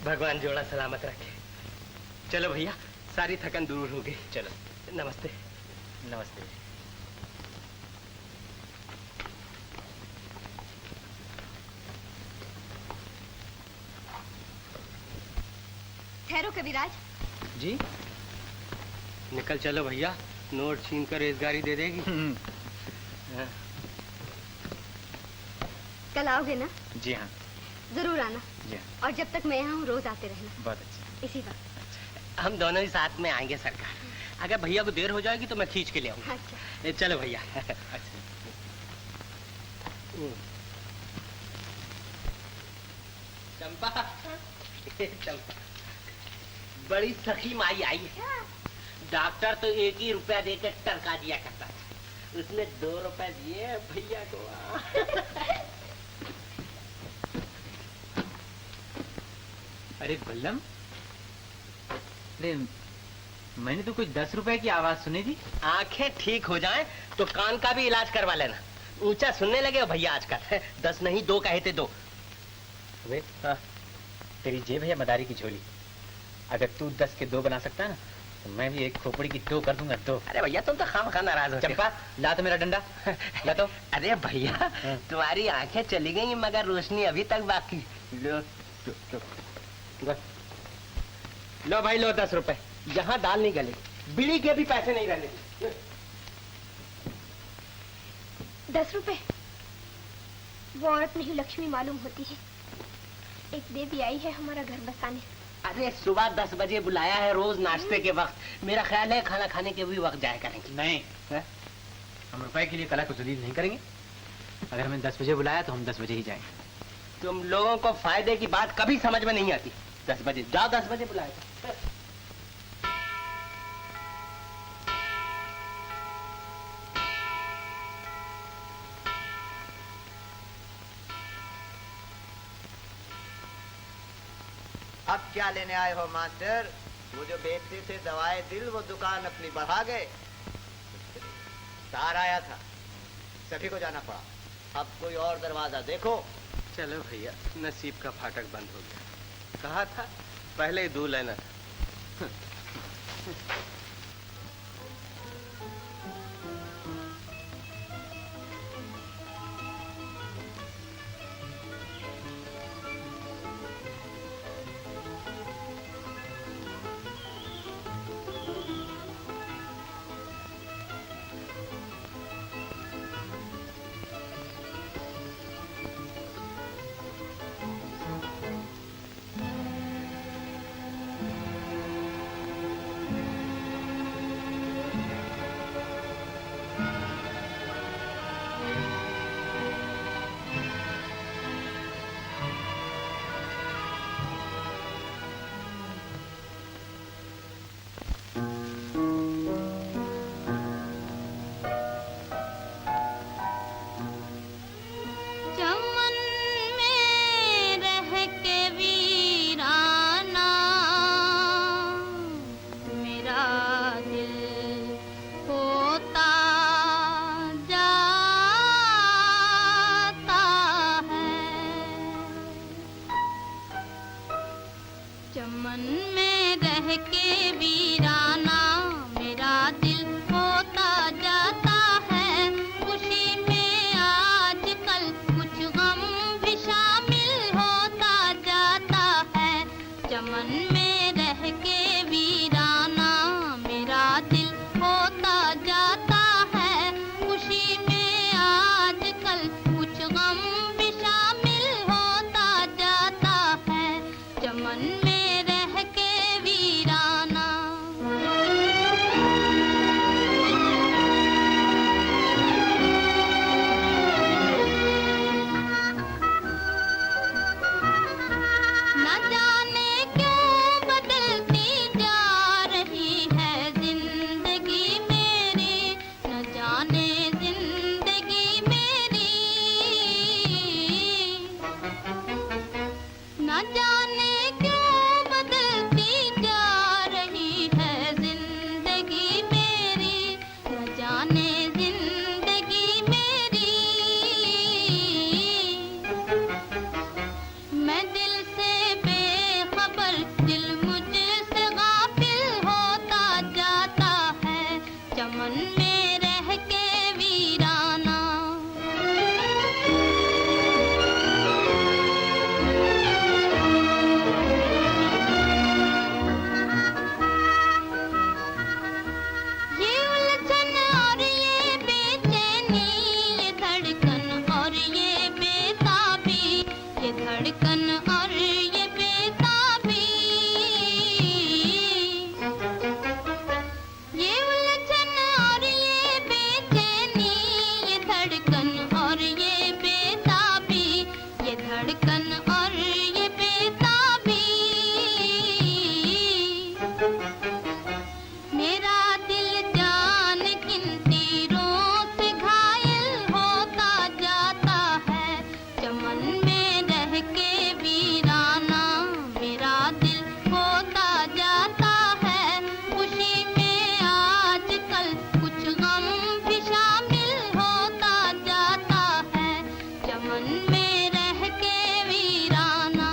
भगवान जोड़ा सलामत रखे। चलो भैया, सारी थकन दूर हो गई। चलो, नमस्ते। नमस्ते। ठहरो कविराज। जी? निकल चलो भैया, नोट छीन कर रेजगारी दे देगी। कल आओगे ना? जी हाँ। जरूर आना। जी हाँ। और जब तक मैं यहाँ हूँ रोज आते रहना। बहुत अच्छा। इसी वक्त। हम दोनों ही साथ में आएंगे सरकार। अगर भैया को देर हो जाएगी तो मैं खींच के ले आऊंगा। अच्छा। चलो भैया। अच्छा। चंपा, चंपा, बड़ी सखी माई आई है। डॉक्टर तो 1 ही रुपया देकर टरका दिया करता था, उसने 2 रुपए दिए भैया को। अरे गुल्लम, अरे मैंने तो कुछ 10 रुपए की आवाज सुनी थी। आंखें ठीक हो जाएं तो कान का भी इलाज करवा लेना। ऊंचा सुनने लगे भैया आजकल। 10 नहीं 2 कहे थे 2। वे तेरी जेब है मदारी की झोली। अगर तू 10 के 2 बना सकता है ना, तो मैं भी एक खोपड़ी की 2 कर दूंगा 2। अरे भैया तुम तो खामखा नाराज हो। चंपा, ला तो मेरा डंडा, ला तो। अरे भैया तुम्हारी आंखें चली गई मगर रोशनी अभी तक बाकी। लो भाई, लो 10 रुपए। जहाँ दाल नहीं गले, बीड़ी के भी पैसे नहीं रहने। 10 रुपए? वो औरत नहीं लक्ष्मी मालूम होती है। एक देवी आई है हमारा घर बसाने। अरे सुबह 10 बजे बुलाया है रोज नाश्ते के वक्त। मेरा ख्याल है खाना खाने के भी वक्त जाया करेंगे। नहीं है? हम रुपए के लिए कला को जलील नहीं करेंगे। अगर हमें 10 बजे बुलाया तो हम 10 बजे ही जाएंगे। तुम लोगों को फायदे की बात कभी समझ में नहीं आती। 10 बजे जाओ, 10 बजे बुलाया। अब क्या लेने आए हो मास्टर? वो जो बेचते थे दवाएं दिल, वो दुकान अपनी बढ़ा गए। तार आया था, सभी को जाना पड़ा। अब कोई और दरवाजा देखो। चलो भैया, नसीब का फाटक बंद हो गया। कहा था पहले ही दूर लेना था। चमन में रह के वीराना मेरा दिल होता जाता है। चमन में रह के वीराना मेरा दिल होता जाता है। खुशी में आजकल कुछ गम भी शामिल होता जाता है। चमन में रह के वीराना मेरा दिल होता जाता है। खुशी में आजकल कुछ गम भी शामिल होता जाता है। चमन में रह के वीराना। न जाने क्यों बदलती जा रही है जिंदगी मेरी, न जाने जिंदगी मेरी, न जाने क्यों बदलती जा रही है जिंदगी मेरी, न जाने जिंदगी मेरी। मैं दिल से बेखबर, दिल मुझसे गाफिल होता जाता है। चमन में रह के वीराना। ये उलझन और ये बेचैनी, ये धड़कन और ये बेताबी, ये धड़कन और ये बेताबी। ये उलझन और ये बेचैनी, ये धड़कन और ये बेताबी, ये धड़कन और ये बेताबी। मेरा दिल जान किन तीरों से घायल होता जाता है। चमन में रह के वीराना मेरा दिल होता जाता है। खुशी में आजकल कुछ गम भी शामिल होता जाता है। चमन में रह के वीराना।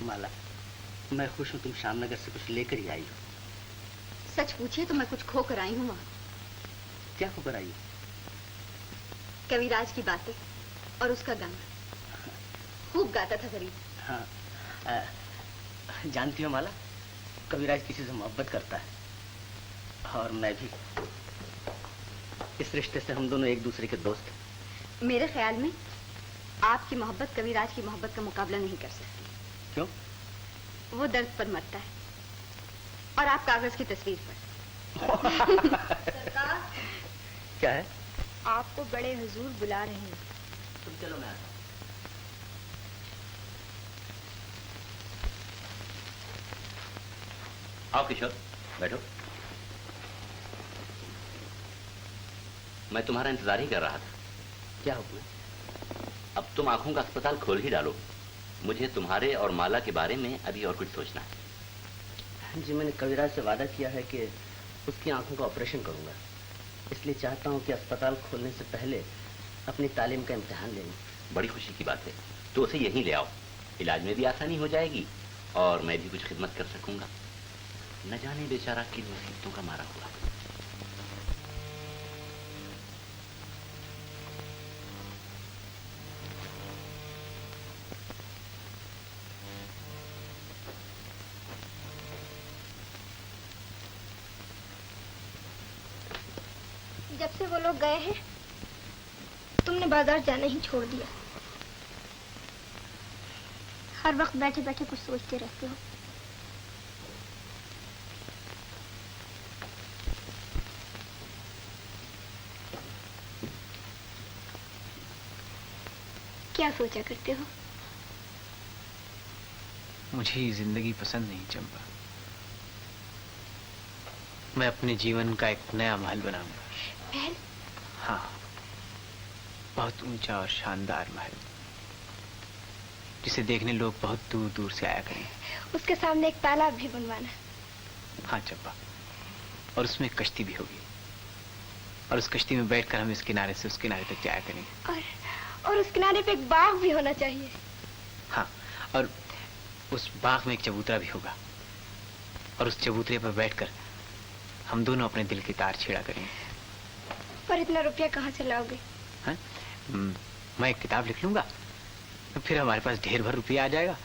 माला, मैं खुश हूँ तुम श्यामनगर से कुछ लेकर ही आई हो। सच पूछिए तो मैं कुछ खो कर आई हूँ वहाँ। क्या होकर आई हो? कविराज की बातें और उसका गाना खूब गाता था गरीब। हाँ, जानती हो माला, कविराज किसी से मोहब्बत करता है और मैं भी। इस रिश्ते से हम दोनों एक दूसरे के दोस्त हैं। मेरे ख्याल में आपकी मोहब्बत कविराज की मोहब्बत का मुकाबला नहीं कर सकती। क्यों? वो दर्द पर मरता है और आप कागज की तस्वीर पर। सरकार, क्या है? आपको बड़े हुजूर बुला रहे हैं। तुम चलो, मैं आता हूं। आओ किशोर, बैठो। मैं तुम्हारा इंतजार ही कर रहा था। क्या हुक्म है? अब तुम आंखों का अस्पताल खोल ही डालो। मुझे तुम्हारे और माला के बारे में अभी और कुछ सोचना है। जी, मैंने कविराज से वादा किया है कि उसकी आंखों का ऑपरेशन करूंगा। इसलिए चाहता हूं कि अस्पताल खोलने से पहले अपनी तालीम का इम्तिहान ले लूं। बड़ी खुशी की बात है। तो उसे यहीं ले आओ, इलाज में भी आसानी हो जाएगी और मैं भी कुछ खिदमत कर सकूंगा। न जाने बेचारा किन मुसीबतों का मारा हुआ। जब से वो लोग गए हैं तुमने बाजार जाना ही छोड़ दिया। हर वक्त बैठे बैठे कुछ सोचते रहते हो। क्या सोचा करते हो? मुझे ये जिंदगी पसंद नहीं चंपा। मैं अपने जीवन का एक नया महल बनाऊंगा। महल? हाँ, बहुत ऊंचा और शानदार महल, जिसे देखने लोग बहुत दूर दूर से आया करें। उसके सामने एक तालाब भी बनवाना। हाँ चंपा, और उसमें एक कश्ती भी होगी, और उस कश्ती में बैठकर हम इस किनारे से उस किनारे तक जाया करेंगे। और उस किनारे पे एक बाग भी होना चाहिए। हाँ, और उस बाग में एक चबूतरा भी होगा, और उस चबूतरे पर बैठकर हम दोनों अपने दिल की तार छेड़ा करेंगे। पर इतना रुपया कहाँ से लाओगे? हाँ? मैं एक किताब लिख लूंगा, फिर हमारे पास ढेर भर रुपया आ जाएगा,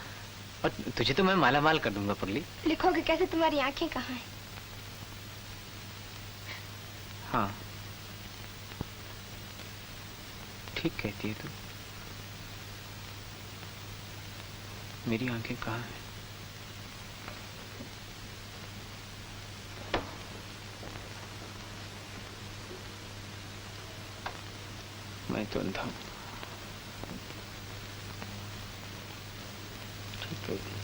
और तुझे तो मैं माला माल कर दूंगा पगली। लिखोगे कैसे? तुम्हारी आंखें कहाँ हैं? हाँ, ठीक कहती है तू। मेरी आंखें कहाँ हैं? मैं तो अंधा हूं। ठीक कहती है।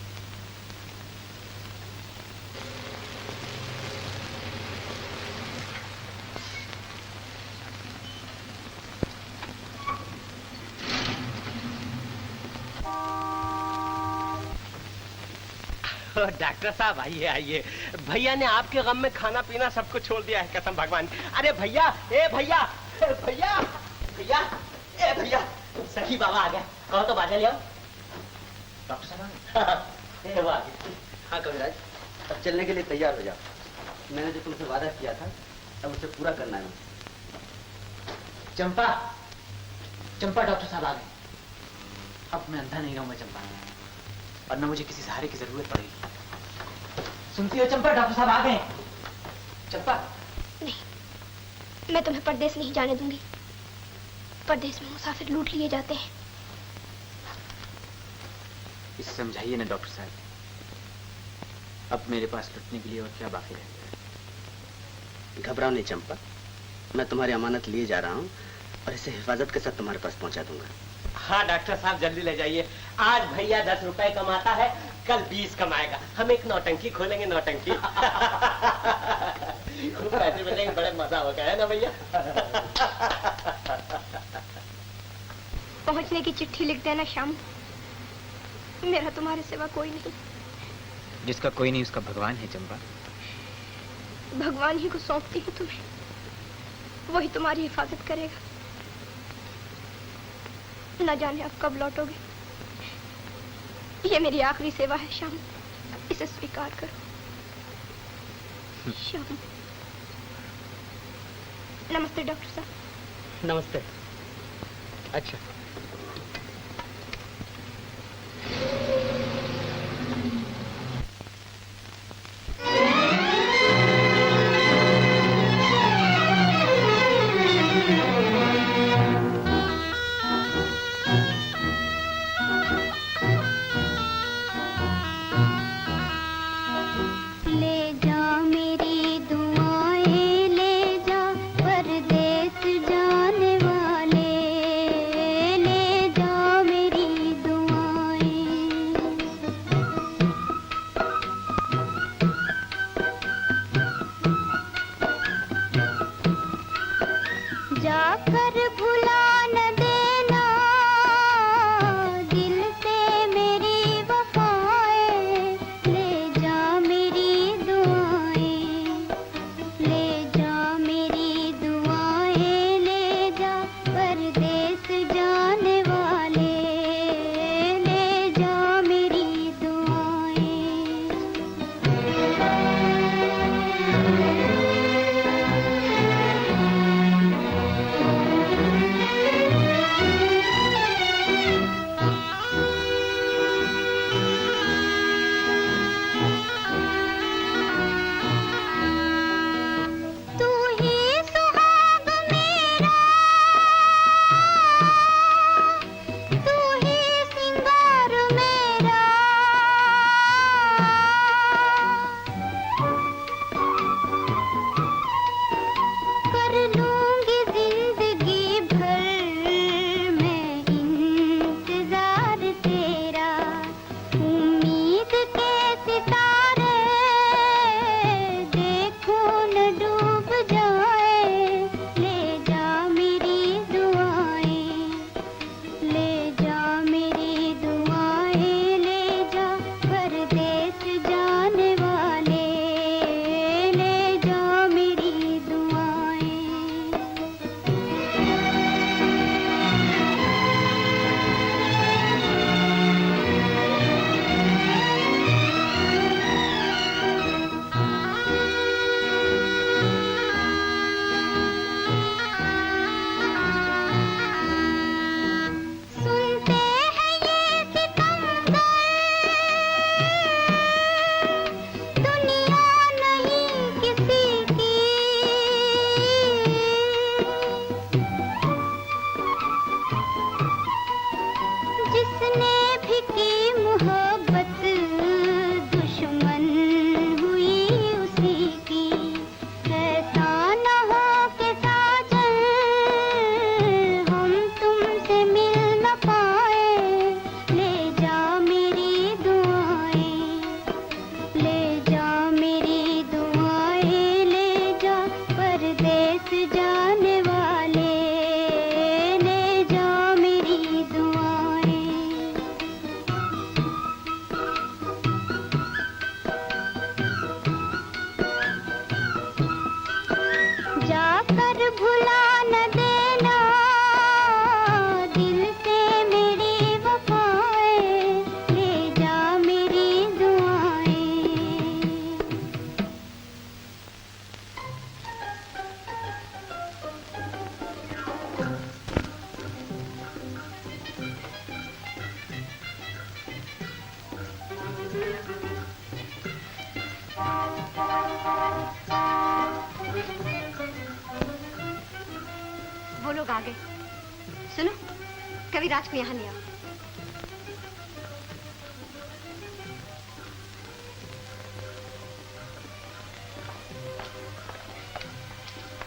डॉक्टर साहब आइए आइए। भैया ने आपके गम में खाना पीना सब कुछ छोड़ दिया है, कसम भगवान। अरे भैया, ए भैया, भैया भैया, ए भैया, सखी बाबा आ गया। कहो तो बाजा ले आओ। डॉक्टर साहब वो आ गए। हाँ कविराज, अब चलने के लिए तैयार हो जाओ। मैंने जो तुमसे वादा किया था अब उसे पूरा करना है। चंपा, चंपा, डॉक्टर साहब आ गए। अब मैं अंधा नहीं रहूंगा चंपा, और न मुझे किसी सहारे की जरूरत पड़ेगी। सुनती हो चंपा, डॉक्टर साहब आ गए। चंपा। नहीं, मैं तुम्हें परदेश नहीं जाने दूंगी। परदेश में मुसाफिर लूट लिए जाते हैं। इसे समझाइए ना डॉक्टर साहब, अब मेरे पास लुटने के लिए और क्या बाकी रह गया? घबराओ नहीं चंपा, मैं तुम्हारी अमानत लिए जा रहा हूँ और इसे हिफाजत के साथ तुम्हारे पास पहुंचा दूंगा। हाँ डॉक्टर साहब, जल्दी ले जाइए। आज भैया 10 रुपए कमाता है, कल 20 कमाएगा। हम एक नौटंकी खोलेंगे, नौटंकी। खूब पैसे मिलेंगे, बड़े मजा होगा, है ना भैया? पहुंचने की चिट्ठी लिख देना शाम। मेरा तुम्हारे सिवा कोई नहीं। जिसका कोई नहीं उसका भगवान है चंपा। भगवान ही को सौंपती हूँ तुम्हें, वही तुम्हारी हिफाजत करेगा। न जाने अब कब लौटोगे। ये मेरी आखिरी सेवा है श्याम, इसे स्वीकार करो। श्याम। नमस्ते डॉक्टर साहब। नमस्ते। अच्छा, जाकर भुला न दे भुला न देना, दिल से मेरी वफाएं ले जा मेरी दुआएं। वो लोग आ गए। सुनो, कविराज को यहाँ ले आओ।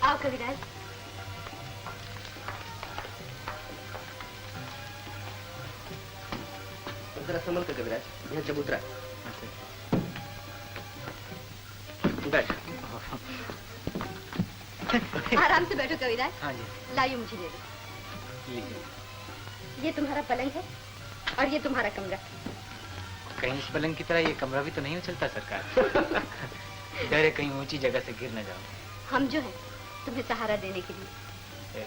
आओ कविराज। जरा संभल कर कविराज, यहाँ चबूतरा है। बैठ। आराम से बैठो कविराज। हाँ जी। लाइयो मुझे दे दो। लीजिए। ये तुम्हारा पलंग है और ये तुम्हारा कमरा। कहीं इस पलंग की तरह ये कमरा भी तो नहीं उछलता सरकार। डर है कहीं ऊंची जगह से गिर न जाओ। हम जो हैं तुम्हें सहारा देने के लिए।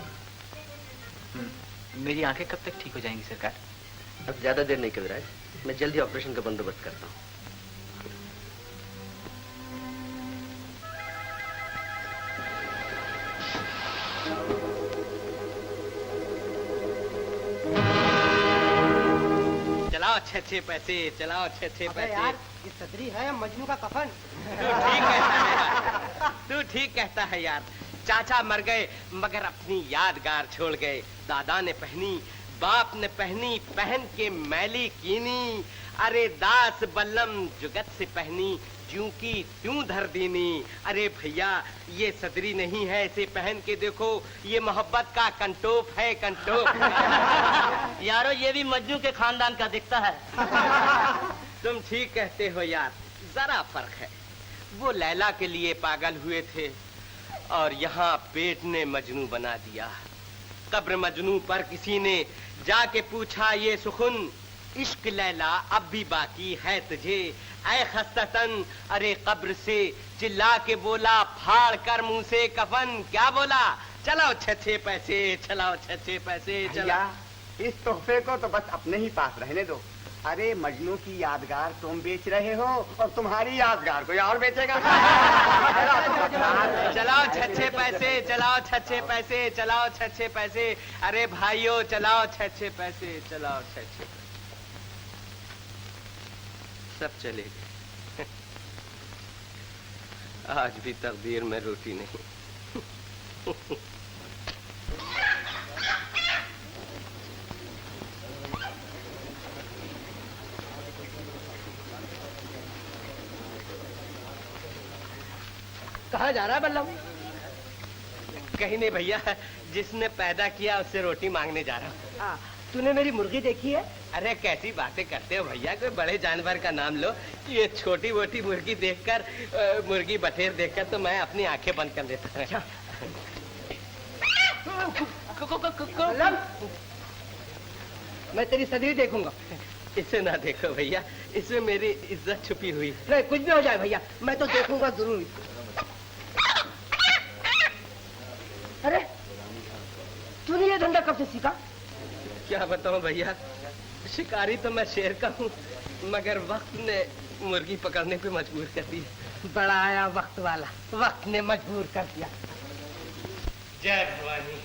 मेरी आंखें कब तक ठीक हो जाएंगी सरकार? अब ज्यादा देर नहीं कविराज, मैं जल्दी ऑपरेशन का बंदोबस्त करता हूँ। चलाओ अच्छे पैसे, चलाओ अच्छे पैसे। यार ये सदरी है मजनू का कफन। तू ठीक कहता है यार। चाचा मर गए मगर अपनी यादगार छोड़ गए। दादा ने पहनी, बाप ने पहनी, पहन के मैली कीनी। अरे दास बल्लम जुगत से पहनी, ज्यों की त्यों धर दीनी। अरे भैया ये सदरी नहीं है, इसे पहन के देखो, ये मोहब्बत का कंटोप है, कंटोप। यारो ये भी मजनू के खानदान का दिखता है। तुम ठीक कहते हो यार, जरा फर्क है। वो लैला के लिए पागल हुए थे और यहाँ पेट ने मजनू बना दिया। कब्र मजनू पर किसी ने जाके पूछा ये सुखुन, इश्क लैला अब भी बाकी है तुझे ऐ खस्ततन। अरे कब्र से चिल्ला के बोला, फाड़ कर मुंह से कफन। क्या बोला? चलाओ छे पैसे, चलाओ छे पैसे, चला। इस तोहफे को तो बस अपने ही पास रहने दो। अरे मजनू की यादगार तुम बेच रहे हो और तुम्हारी यादगार कोई और बेचेगा। चलाओ छे पैसे, चलाओ छे पैसे, चलाओ छे पैसे। अरे भाइयों चलाओ छे पैसे, चलाओ छे पैसे। सब चले गए। आज भी तकदीर में रोटी नहीं। कहाँ जा रहा है बल्लभ? कहीं नहीं भैया, जिसने पैदा किया उससे रोटी मांगने जा रहा हूँ। तूने मेरी मुर्गी देखी है? अरे कैसी बातें करते हो भैया, कोई बड़े जानवर का नाम लो। ये छोटी मोटी मुर्गी देखकर, मुर्गी बटेर देखकर तो मैं अपनी आंखें बंद कर लेता हूँ। मैं तेरी सदरी देखूंगा। इसे ना देखो भैया, इसमें मेरी इज्जत छुपी हुई। नहीं कुछ भी हो जाए भैया, मैं तो देखूंगा जरूर। अरे तूने ये धंधा कब से सीखा? क्या बताऊं भैया, शिकारी तो मैं शेर का हूँ, मगर वक्त ने मुर्गी पकड़ने पे मजबूर कर दिया। बड़ा आया वक्त वाला, वक्त ने मजबूर कर दिया। जय भवानी।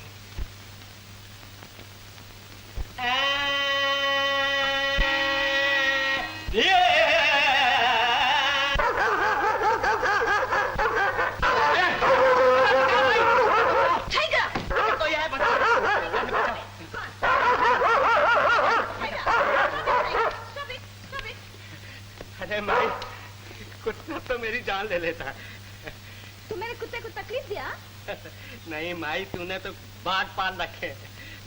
अरे माई, कुत्ता तो मेरी जान ले लेता है। तू मेरे कुत्ते को तकलीफ दिया? नहीं माई, तूने तो बाघ पाल रखे।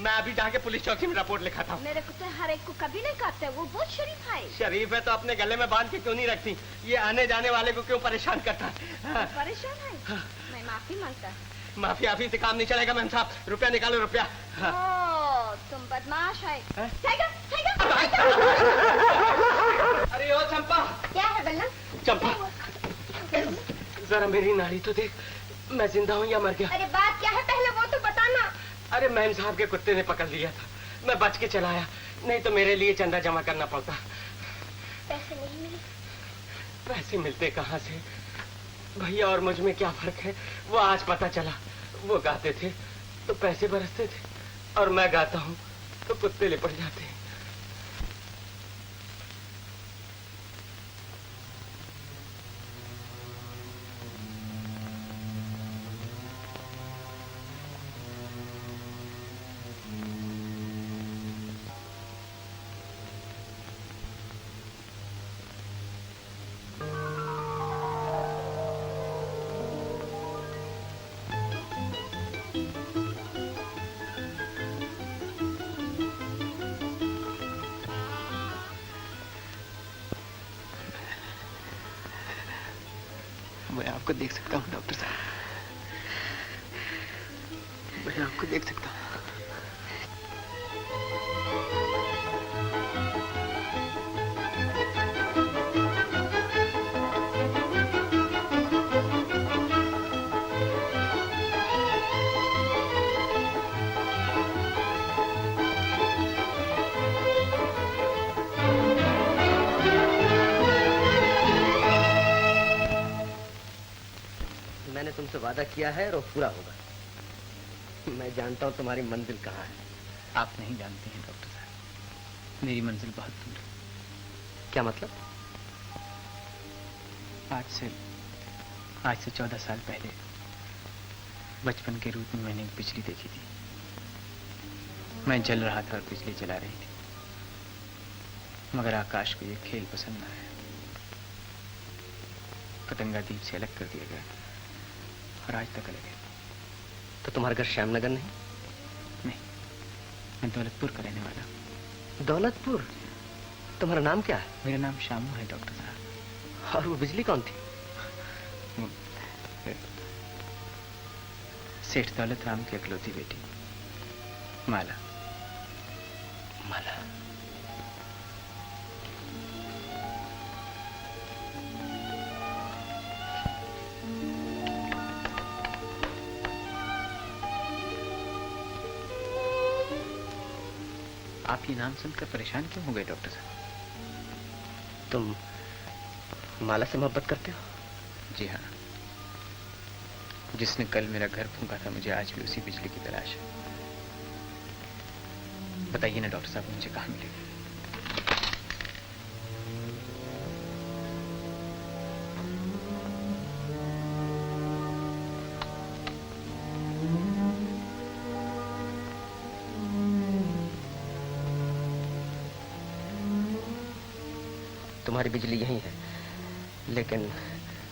मैं अभी जाके पुलिस चौकी में रिपोर्ट लिखा था। मेरे कुत्ते हर एक को कभी नहीं काटते, वो बहुत शरीफ है। शरीफ है तो अपने गले में बांध के क्यों नहीं रखती? ये आने जाने वाले को क्यों परेशान करता है? परेशान है? मैं माफी मांगता। माफी आफी से काम नहीं चलेगा मैम साहब, रुपया निकालो रुपया। ओ, तुम बदमाश है। अरे ओ चंपा। क्या है बल्लम? चंपा जरा मेरी नाड़ी तो देख, मैं जिंदा हूँ या मर गया? अरे बात क्या है पहले वो अरे मैम साहब के कुत्ते ने पकड़ लिया था, मैं बच के चला आया, नहीं तो मेरे लिए चंदा जमा करना पड़ता। पैसे नहीं मिले? पैसे मिलते कहाँ से? भैया और मुझ में क्या फर्क है, वो आज पता चला। वो गाते थे तो पैसे बरसते थे, और मैं गाता हूँ तो कुत्ते लिपट जाते हैं। मैं आपको देख सकता हूँ डॉक्टर साहब, मैं आपको देख सकता हूँ। मैंने तुमसे वादा किया है और वो पूरा होगा। मैं जानता हूँ तुम्हारी मंजिल कहाँ है। आप नहीं जानते हैं डॉक्टर साहब, मेरी मंजिल बहुत दूर है। क्या मतलब? आज से 14 साल पहले बचपन के रूप में मैंने एक बिजली देखी थी। मैं जल रहा था और बिजली जला रही थी, मगर आकाश को ये खेल पसंद न आया। पतंगा दीप से अलग कर दिया गया और आज तक अलग है। तो तुम्हारा घर श्यामनगर नहीं? नहीं, मैं दौलतपुर का रहने वाला हूँ। दौलतपुर? तुम्हारा नाम क्या है? मेरा नाम शामू है डॉक्टर साहब। और वो बिजली कौन थी? सेठ दौलत राम की इकलौती बेटी माला। माला? आप ये नाम सुनकर परेशान क्यों हो गए डॉक्टर साहब? तुम माला से मोहब्बत करते हो? जी हाँ, जिसने कल मेरा घर फूंका था, मुझे आज भी उसी बिजली की तलाश है। बताइए ना डॉक्टर साहब, मुझे कहाँ मिलेगी? तुम्हारी बिजली यही है, लेकिन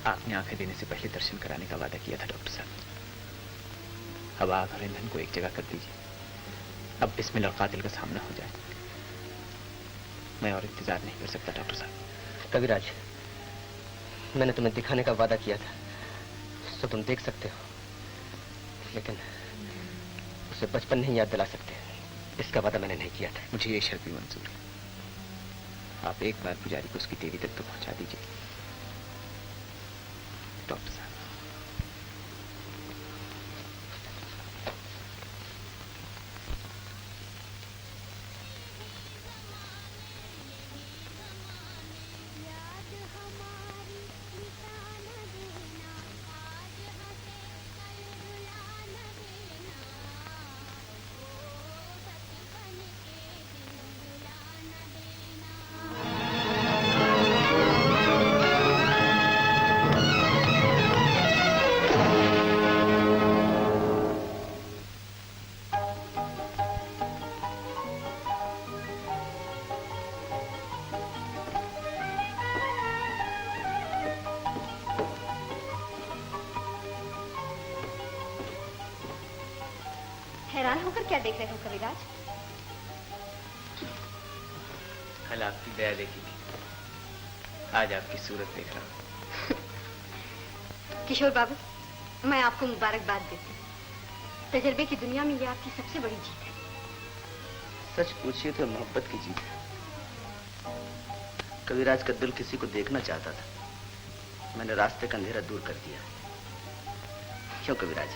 आपने आंखें देने से पहले दर्शन कराने का वादा किया था डॉक्टर साहब। अब आग और ईंधन को एक जगह कर दीजिए। अब बिस्मिल और कातिल का सामना हो जाए। मैं और इंतजार नहीं कर सकता डॉक्टर साहब। कविराज, मैंने तुम्हें दिखाने का वादा किया था, तो तुम देख सकते हो, लेकिन उसे बचपन नहीं याद दिला सकते। इसका वादा मैंने नहीं किया था। मुझे ये शर्त भी मंजूर है। आप एक बार पुजारी को उसकी देवी तक तो पहुंचा दीजिए डॉक्टर साहब। हैरान होकर क्या देख रहे हो कविराज? कल आपकी दया देखी थी, आज आपकी सूरत देख रहा हूँ। किशोर बाबू, मैं आपको मुबारकबाद देती हूँ। तजर्बे की दुनिया में ये आपकी सबसे बड़ी जीत है। सच पूछिए तो मोहब्बत की जीत है। कविराज का दिल किसी को देखना चाहता था, मैंने रास्ते का अंधेरा दूर कर दिया। क्यों कविराज?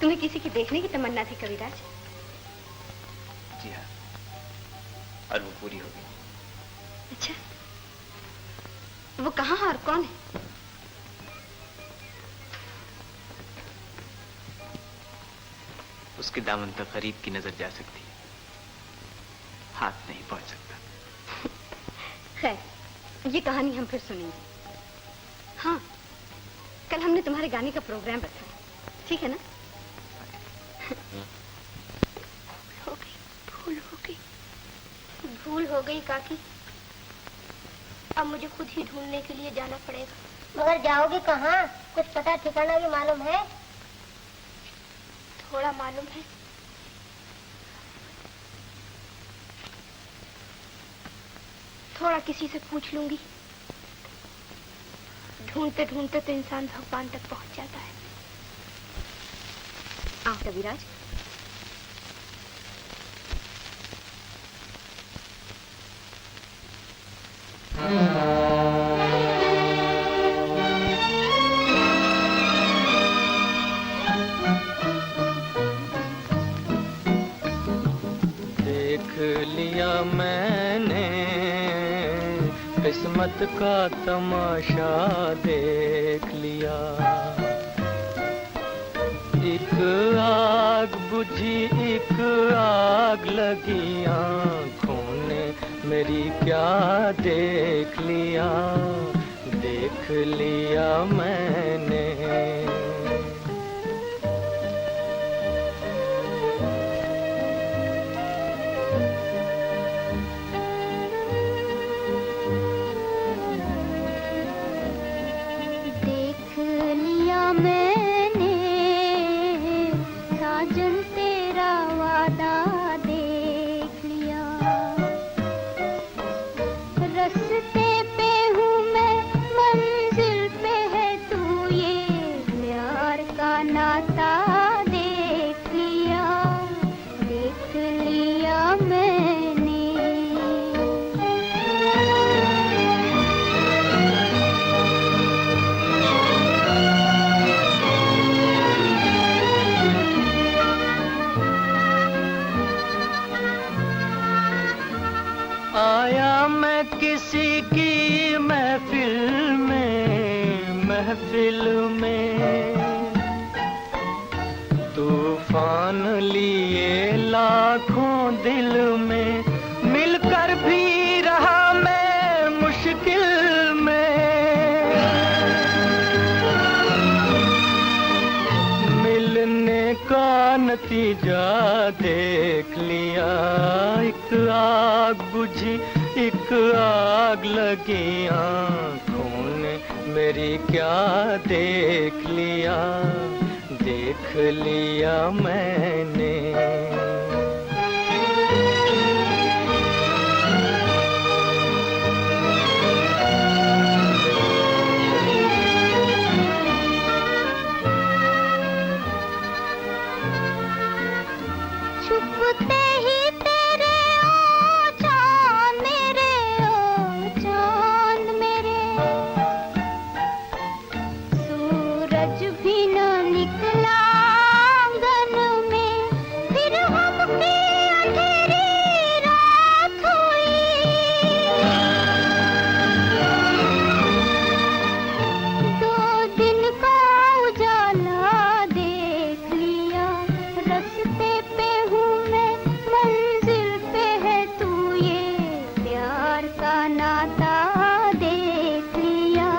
तुम्हें किसी की देखने की तमन्ना थी कविराज? जी हाँ, और वो पूरी हो गई। अच्छा, वो कहाँ है और कौन है? उसके दामन तक गरीब की नजर जा सकती है, हाथ नहीं पहुंच सकता। खैर, ये कहानी हम फिर सुनेंगे। हाँ, कल हमने तुम्हारे गाने का प्रोग्राम रखा है, ठीक है ना? भूल हो गई काकी। अब मुझे खुद ही ढूंढने के लिए जाना पड़ेगा। मगर जाओगे कहाँ? कुछ पता ठिकाना भी मालूम है? थोड़ा मालूम है। थोड़ा किसी से पूछ लूंगी। ढूंढते ढूंढते तो इंसान भगवान तक पहुंच जाता है। आओ कविराज। देख लिया मैंने किस्मत का तमाशा, देख लिया। एक आग बुझी, एक आग लगी आँखों ने मेरी, क्या देख लिया, देख लिया मैंने। देख लिया मैंने साजन तेरा वादा, देख लिया। रस्ते पे हूँ मैं, मंजिल पे है तू, ये प्यार का नाता देख लिया, देख लिया मैंने। आया मैं किसी की महफिल में, तूफान लिए लाखों दिल में, मिलकर भी रहा मैं मुश्किल में। मिलने का नतीजा देख लिया, एक आग बुझी, एक आग लगी आँखों ने मेरी, क्या देख लिया, देख लिया मैंने। छुपते ही तेरे ओ चांद मेरे, ओ चांद मेरे, सूरज भी न निकला आंगन में, फिर हमकी अंधेरी रात हुई। दो दिन का उजाला देख लिया, रस्ते पे हूँ मैं, मंजिल पे है तू, ये प्यार का नाता देख लिया,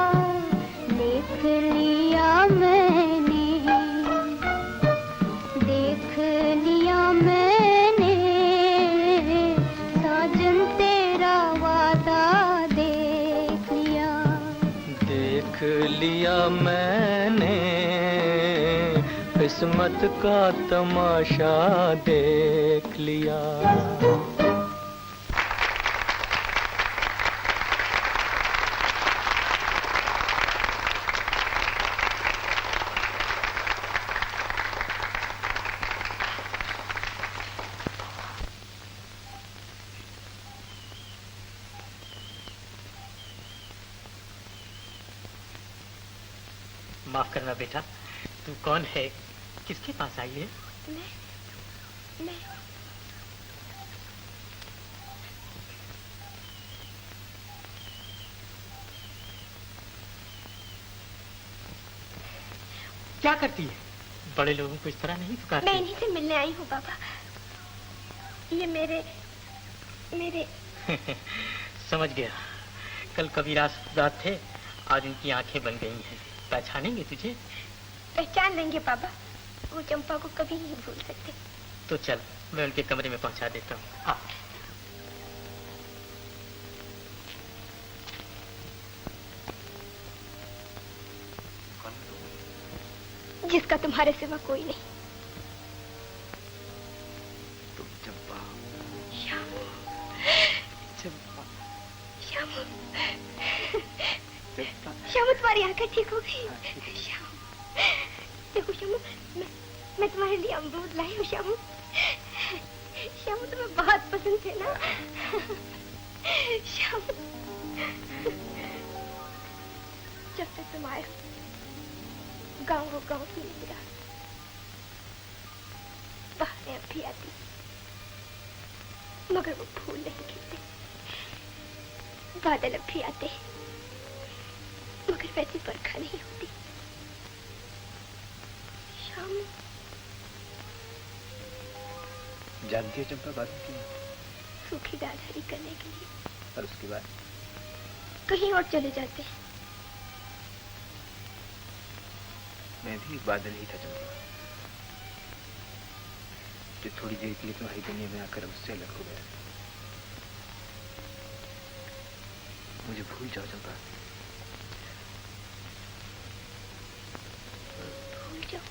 देख लिया मैंने, देख लिया मैंने, साजन तेरा वादा देख लिया। देख लिया मैंने किस्मत का तमाशा, देख लिया। माफ करना बेटा, तू कौन है किसके पास आई है? मैं क्या करती है? बड़े लोगों को इस तरह नहीं पुकारती। मैं इन्हीं से मिलने आई हूँ बाबा। ये मेरे समझ गया। कल कबीरा रात थे, आज उनकी आंखें बन गई हैं। पहचानेंगे तुझे? पहचान लेंगे बाबा। वो चंपा को कभी नहीं भूल सकते। तो चल, मैं उनके कमरे में पहुंचा देता हूँ। आ। जिसका तुम्हारे सिवा कोई नहीं। तुम चंपा। श्यामू। चंपा। श्यामू। चंपा। श्यामू तुम्हारी आंखें ठीक हो गई। श्यामू देखो श्यामू, मैं तुम्हारे लिए अमरूद लाई हूँ श्यामू। श्यामू तुम्हें बहुत पसंद थे ना। श्यामू जब तक तुम आए गाँव वो गाँव की निगरान, बहारें अब भी आती मगर वो फूल नहीं खिलते। बादल अब भी आते मगर वैसी बरखा नहीं होती। शाम जानती है चंपा बात क्यों? सूखी डाल हरी करने के लिए। और उसके बाद कहीं और चले जाते हैं। मैं भी एक बादल ही था चंपा, जो थोड़ी देर के लिए तुम्हारी दुनिया में आकर मुझसे अलग हो गया। मुझे भूल जाओ चंपा। भूल जाओ।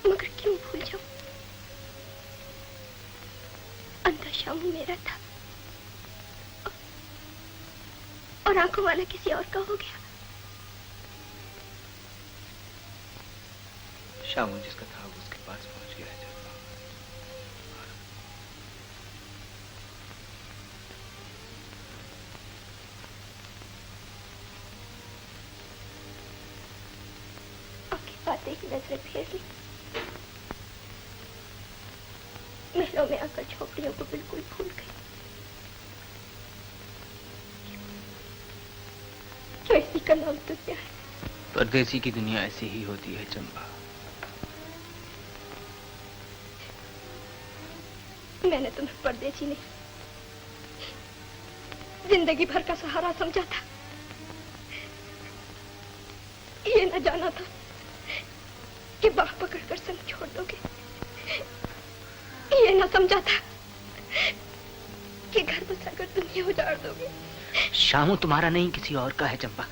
मगर क्यों भूल जाऊं? अंधा शामू मेरा था और आंखों वाला किसी और का हो गया। शामू जिसका था वो उसके पास पहुंच गया है चंपा। आपकी बातें ही नजरें फेर ली। महलों में आकर झोपड़ियों को बिल्कुल भूल गई। क्यों इसी का नाम दुनिया है? परदेसी की दुनिया ऐसी ही होती है चंपा। मैंने तुम्हें परदेसी नहीं, जिंदगी भर का सहारा समझा था। ये न जाना था कि बाह पकड़कर संग छोड़ दोगे। ये न समझा था कि घर बसाकर दुनिया उजाड़ दोगे। शामू तुम्हारा नहीं किसी और का है चंपा।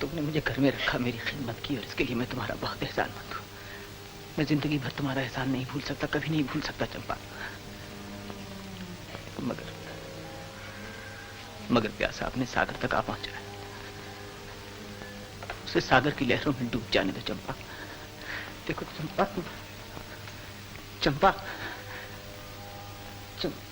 तुमने मुझे घर में रखा, मेरी खिदमत की और इसके लिए मैं तुम्हारा बहुत एहसानमंद हूँ। मैं जिंदगी भर तुम्हारा एहसान नहीं भूल सकता, कभी नहीं भूल सकता चंपा। मगर प्यासा अपने सागर तक आ पहुंचा है। उसे सागर की लहरों में डूब जाने दो चंपा। देखो चंपा, चंपा, चंपा।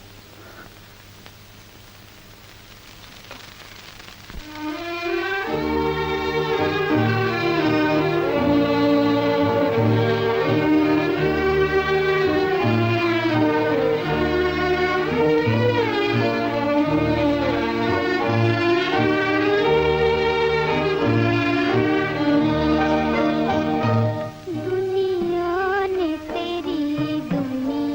दुनिया ने तेरी दुनिया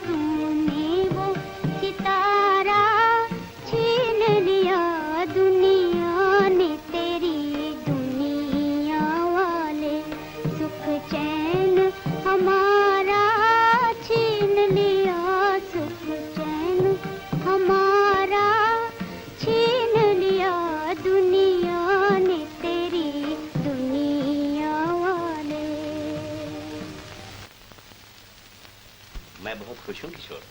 तूने वो सितारा छीन लिया दुनिया ने तेरी, दुनिया वाले सुख चैन हमारा छीन लिया, सुख चैन हमारा छीन लिया दुनिया ने तेरी, दुनिया वाले। मैं बहुत खुश हूँ किशोर।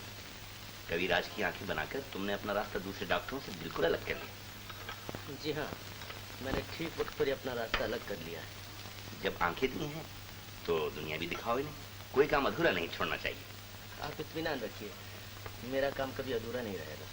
कविराज की आंखें बनाकर तुमने अपना रास्ता दूसरे डॉक्टरों से बिल्कुल अलग कर लिया। जी हाँ, मैंने ठीक वक्त पर ही अपना रास्ता अलग कर लिया है। जब आंखें दी हैं तो दुनिया भी दिखाओ इन्हें। कोई काम अधूरा नहीं छोड़ना चाहिए। आप इत्मीनान रखिए, मेरा काम कभी अधूरा नहीं रहेगा।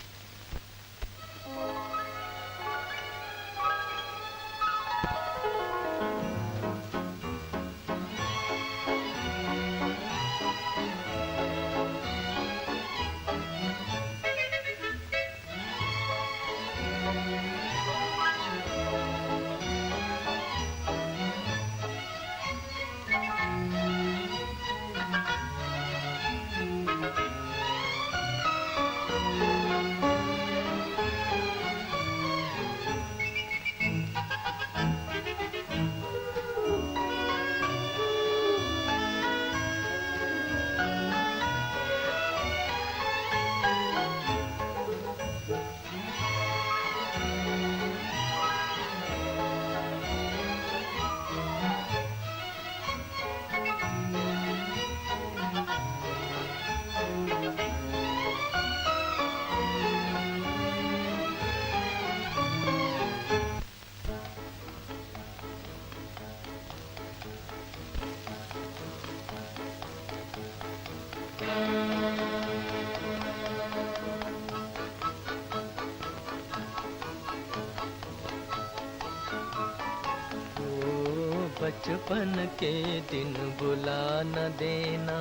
बचपन के दिन बुला न देना,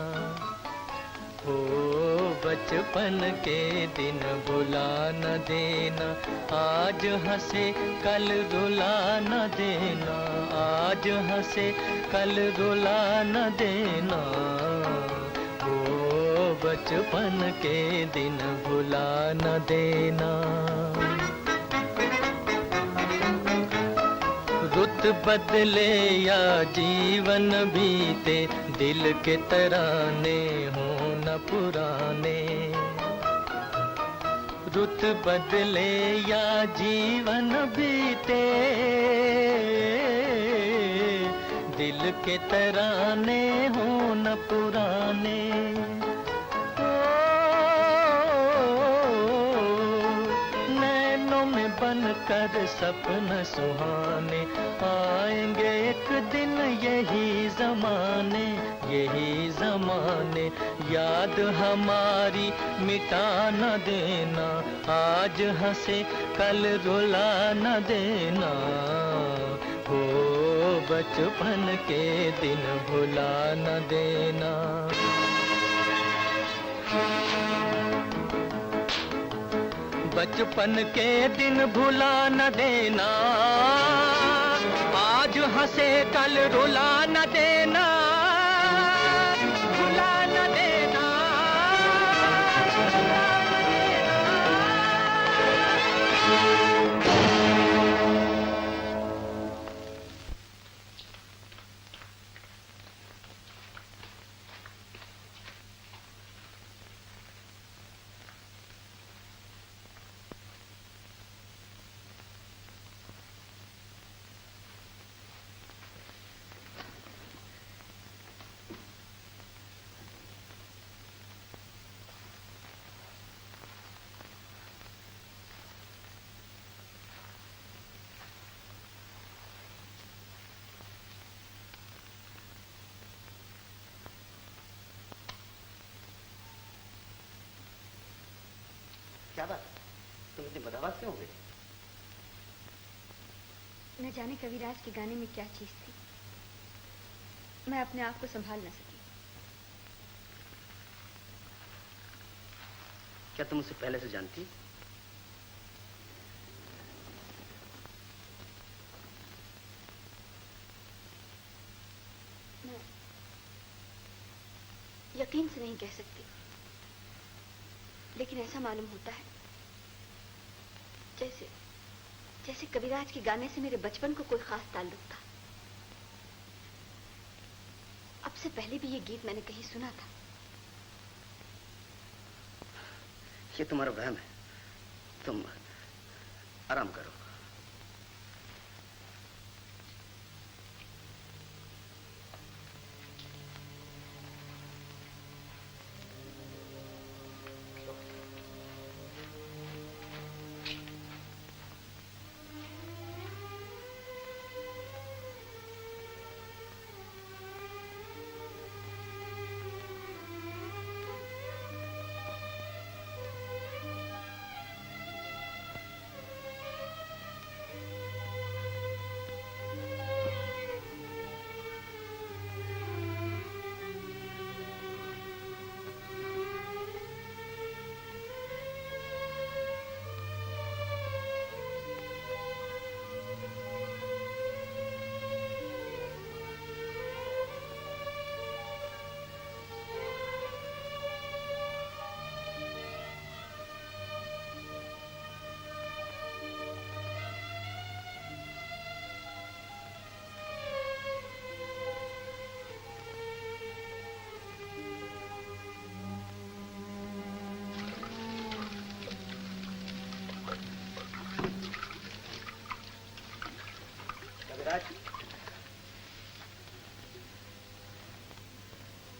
ओ बचपन के दिन बुला न देना, आज हंसे कल रुला न देना, आज हंसे कल रुला न देना, ओ बचपन के दिन भुला न देना। रुत बदले या जीवन बीते, दिल के तराने हो न पुराने। रुत बदले या जीवन बीते, दिल के तराने हो न पुराने। नैनों में बनकर सपन सुहाने, आएंगे एक दिन यही ज़माने, यही ज़माने। याद हमारी मिटा न देना, आज हंसे कल रुला न देना, हो बचपन के दिन भुला न देना। बचपन के दिन भुला न देना, आज हंसे कल रुला न देना, भुला न देना। क्या बात, तुम इतनी बदहवास क्यों हो गई? न जाने कविराज के गाने में क्या चीज थी, मैं अपने आप को संभाल न सकी। क्या तुम उसे पहले से जानती? मैं यकीन से नहीं कह सकती, लेकिन ऐसा मालूम होता है जैसे जैसे कविराज के गाने से मेरे बचपन को कोई खास ताल्लुक था। अब से पहले भी ये गीत मैंने कहीं सुना था। ये तुम्हारा वहम है, तुम आराम करो।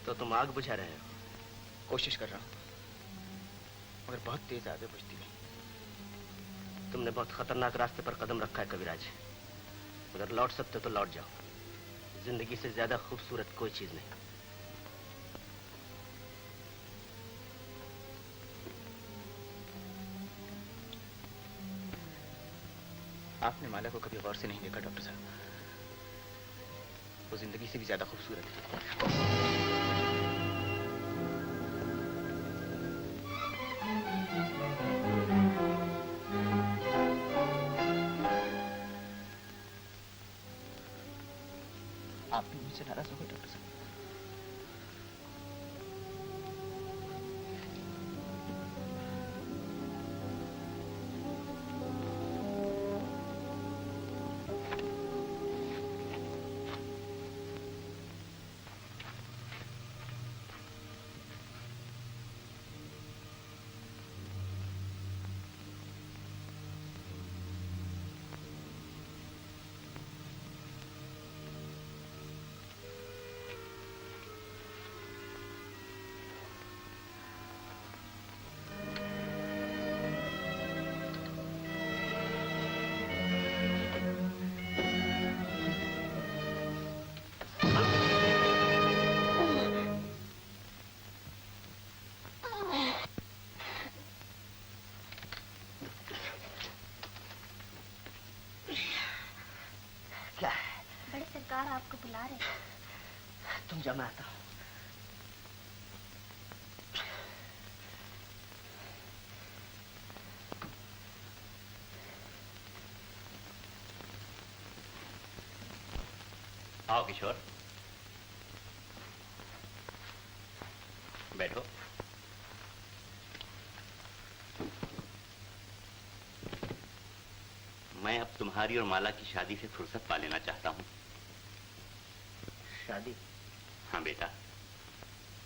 तो तुम आग बुझा रहे हो? कोशिश कर रहा हूं, मगर बहुत तेज आग है, बुझती नहीं। तुमने बहुत खतरनाक रास्ते पर कदम रखा है कविराज। अगर लौट सकते हो तो लौट जाओ। जिंदगी से ज्यादा खूबसूरत कोई चीज नहीं। आपने माला को कभी गौर से नहीं देखा डॉक्टर साहब। वो जिंदगी से भी ज्यादा खूबसूरत है। आप भी मुझसे नाराज हो गए डॉक्टर साहब? बड़े सरकार आपको बुला रहे हैं। तुम जा, मैं आता हूं। आओ किशोर, बैठो। मैं अब तुम्हारी और माला की शादी से फुर्सत पा लेना चाहता हूं। शादी? हाँ बेटा,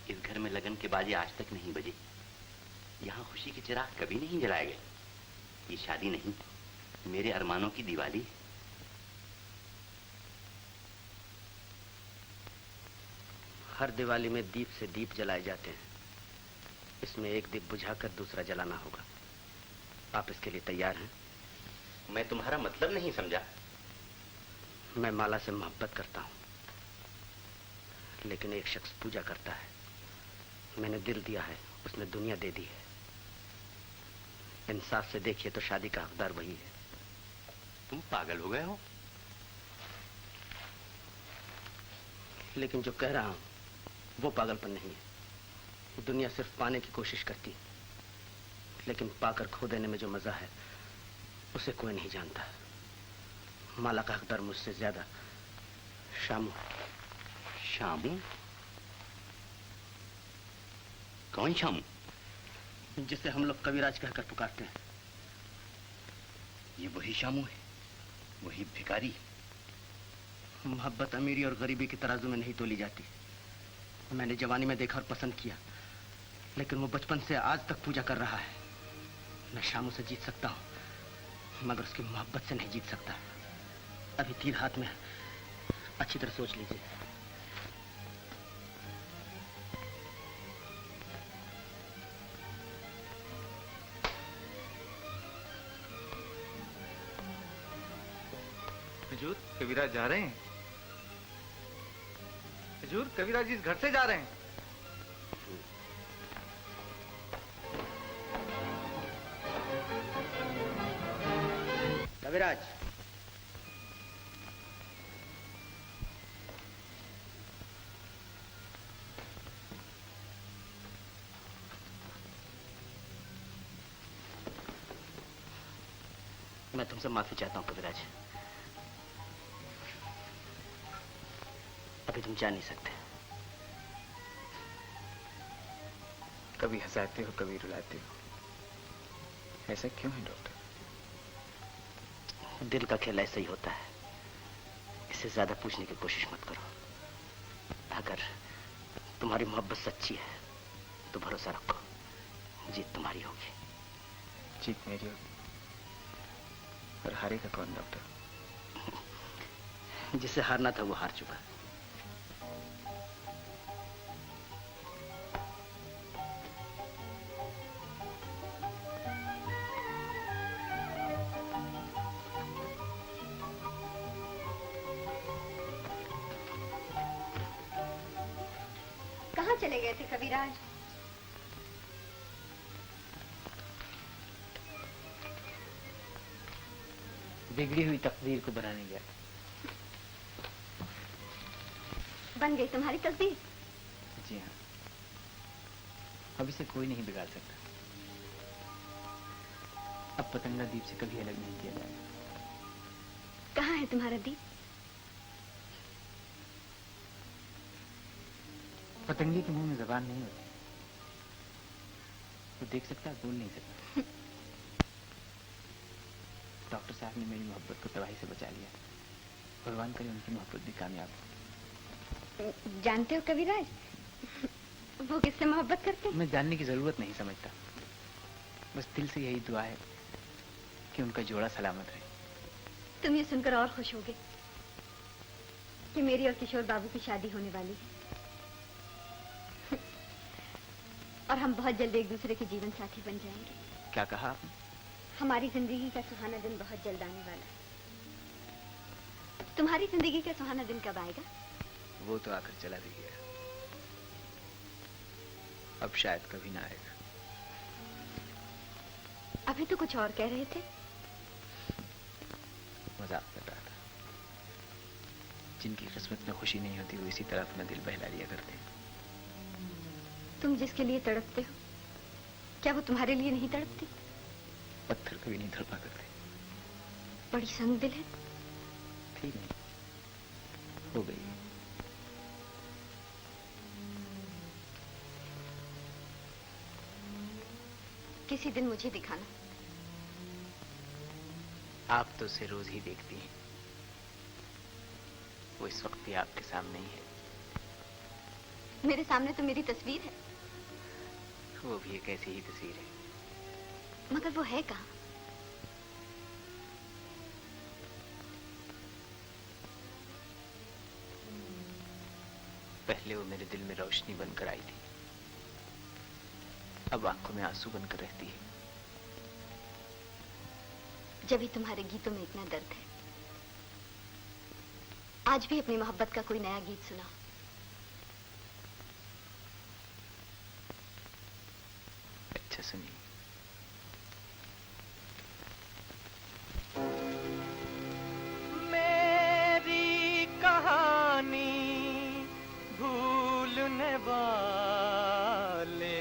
इस घर में लगन के बाजे आज तक नहीं बजे। यहाँ खुशी के चिराग कभी नहीं जलाए गए। ये शादी नहीं, मेरे अरमानों की दिवाली। हर दिवाली में दीप से दीप जलाए जाते हैं। इसमें एक दीप बुझाकर दूसरा जलाना होगा। आप इसके लिए तैयार हैं? मैं तुम्हारा मतलब नहीं समझा। मैं माला से मोहब्बत करता हूं, लेकिन एक शख्स पूजा करता है। मैंने दिल दिया है, उसने दुनिया दे दी है। इंसाफ से देखिए तो शादी का हकदार वही है। तुम पागल हो गए हो? लेकिन जो कह रहा हूं वो पागलपन नहीं है। दुनिया सिर्फ पाने की कोशिश करती है, लेकिन पाकर खो देने में जो मजा है उसे कोई नहीं जानता। माला का हकदार मुझसे ज्यादा शामू। शामू? कौन शामू? जिसे हम लोग कविराज कहकर पुकारते हैं। ये वही शामू है, वही भिखारी। मोहब्बत अमीरी और गरीबी की तराजू में नहीं तोली जाती। मैंने जवानी में देखा और पसंद किया, लेकिन वो बचपन से आज तक पूजा कर रहा है। मैं शामू से जीत सकता हूँ, मगर उसकी मोहब्बत से नहीं जीत सकता। अभी तीर हाथ में, अच्छी तरह सोच लीजिए। हुजूर, कविराज जा रहे हैं। हुजूर, कविराज इस घर से जा रहे हैं। कविराज, मैं तुमसे माफी चाहता हूं कविराज। अभी तुम जा नहीं सकते। कभी हंसाते हो, कभी रुलाते हो। ऐसा क्यों है डॉक्टर? दिल का खेल ऐसा ही होता है। इससे ज्यादा पूछने की कोशिश मत करो। अगर तुम्हारी मोहब्बत सच्ची है तो भरोसा रखो, जीत तुम्हारी होगी। जीत मेरी होगी, और हारेगा कौन डॉक्टर? जिसे हारना था वो हार चुका। कहाँ चले गए थे कविराज? बिगड़ी हुई तकदीर को बनाने गया। बन गई तुम्हारी तकदीर? जी हाँ, अब इसे कोई नहीं बिगाड़ सकता। अब पतंगा दीप से कभी अलग नहीं किया जाएगा। कहाँ है तुम्हारा दीप? पतंगे के मुंह में जबान नहीं होती। वो देख सकता है, बोल नहीं सकता। डॉक्टर साहब ने मेरी मोहब्बत को तबाही से बचा लिया। भगवान करे उनकी मोहब्बत भी कामयाब हो। जानते हो कविराज, वो किससे मोहब्बत करते हैं? मैं जानने की जरूरत नहीं समझता। बस दिल से यही दुआ है कि उनका जोड़ा सलामत रहे। तुम ये सुनकर और खुश होगे कि मेरी और किशोर बाबू की शादी होने वाली है, और हम बहुत जल्द एक दूसरे के जीवन साथी बन जाएंगे। क्या कहा आपने? हमारी जिंदगी का सुहाना दिन बहुत जल्द आने वाला है। तुम्हारी जिंदगी का सुहाना दिन कब आएगा? वो तो आकर चला भी गया, अब शायद कभी ना आएगा। अभी तो कुछ और कह रहे थे। मजाक कर रहा था। जिनकी किस्मत में खुशी नहीं होती वो इसी तरह अपना दिल बहला लिया करते। तुम जिसके लिए तड़पते हो, क्या वो तुम्हारे लिए नहीं तड़पती? पत्थर कभी नहीं तड़पा करते। बड़ी संग दिल है। ठीक नहीं, हो गई। किसी दिन मुझे दिखाना। आप तो उसे रोज ही देखती हैं। वो इस वक्त भी आपके सामने ही है। मेरे सामने तो मेरी तस्वीर है। वो भी एक ऐसी ही तस्वीर है। मगर वो है कहाँ? पहले वो मेरे दिल में रोशनी बनकर आई थी, अब आंखों में आंसू बनकर रहती है। जब भी तुम्हारे गीतों में इतना दर्द है, आज भी अपनी मोहब्बत का कोई नया गीत सुनाओ। अच्छा सुनिए। मेरी कहानी भूलने वाले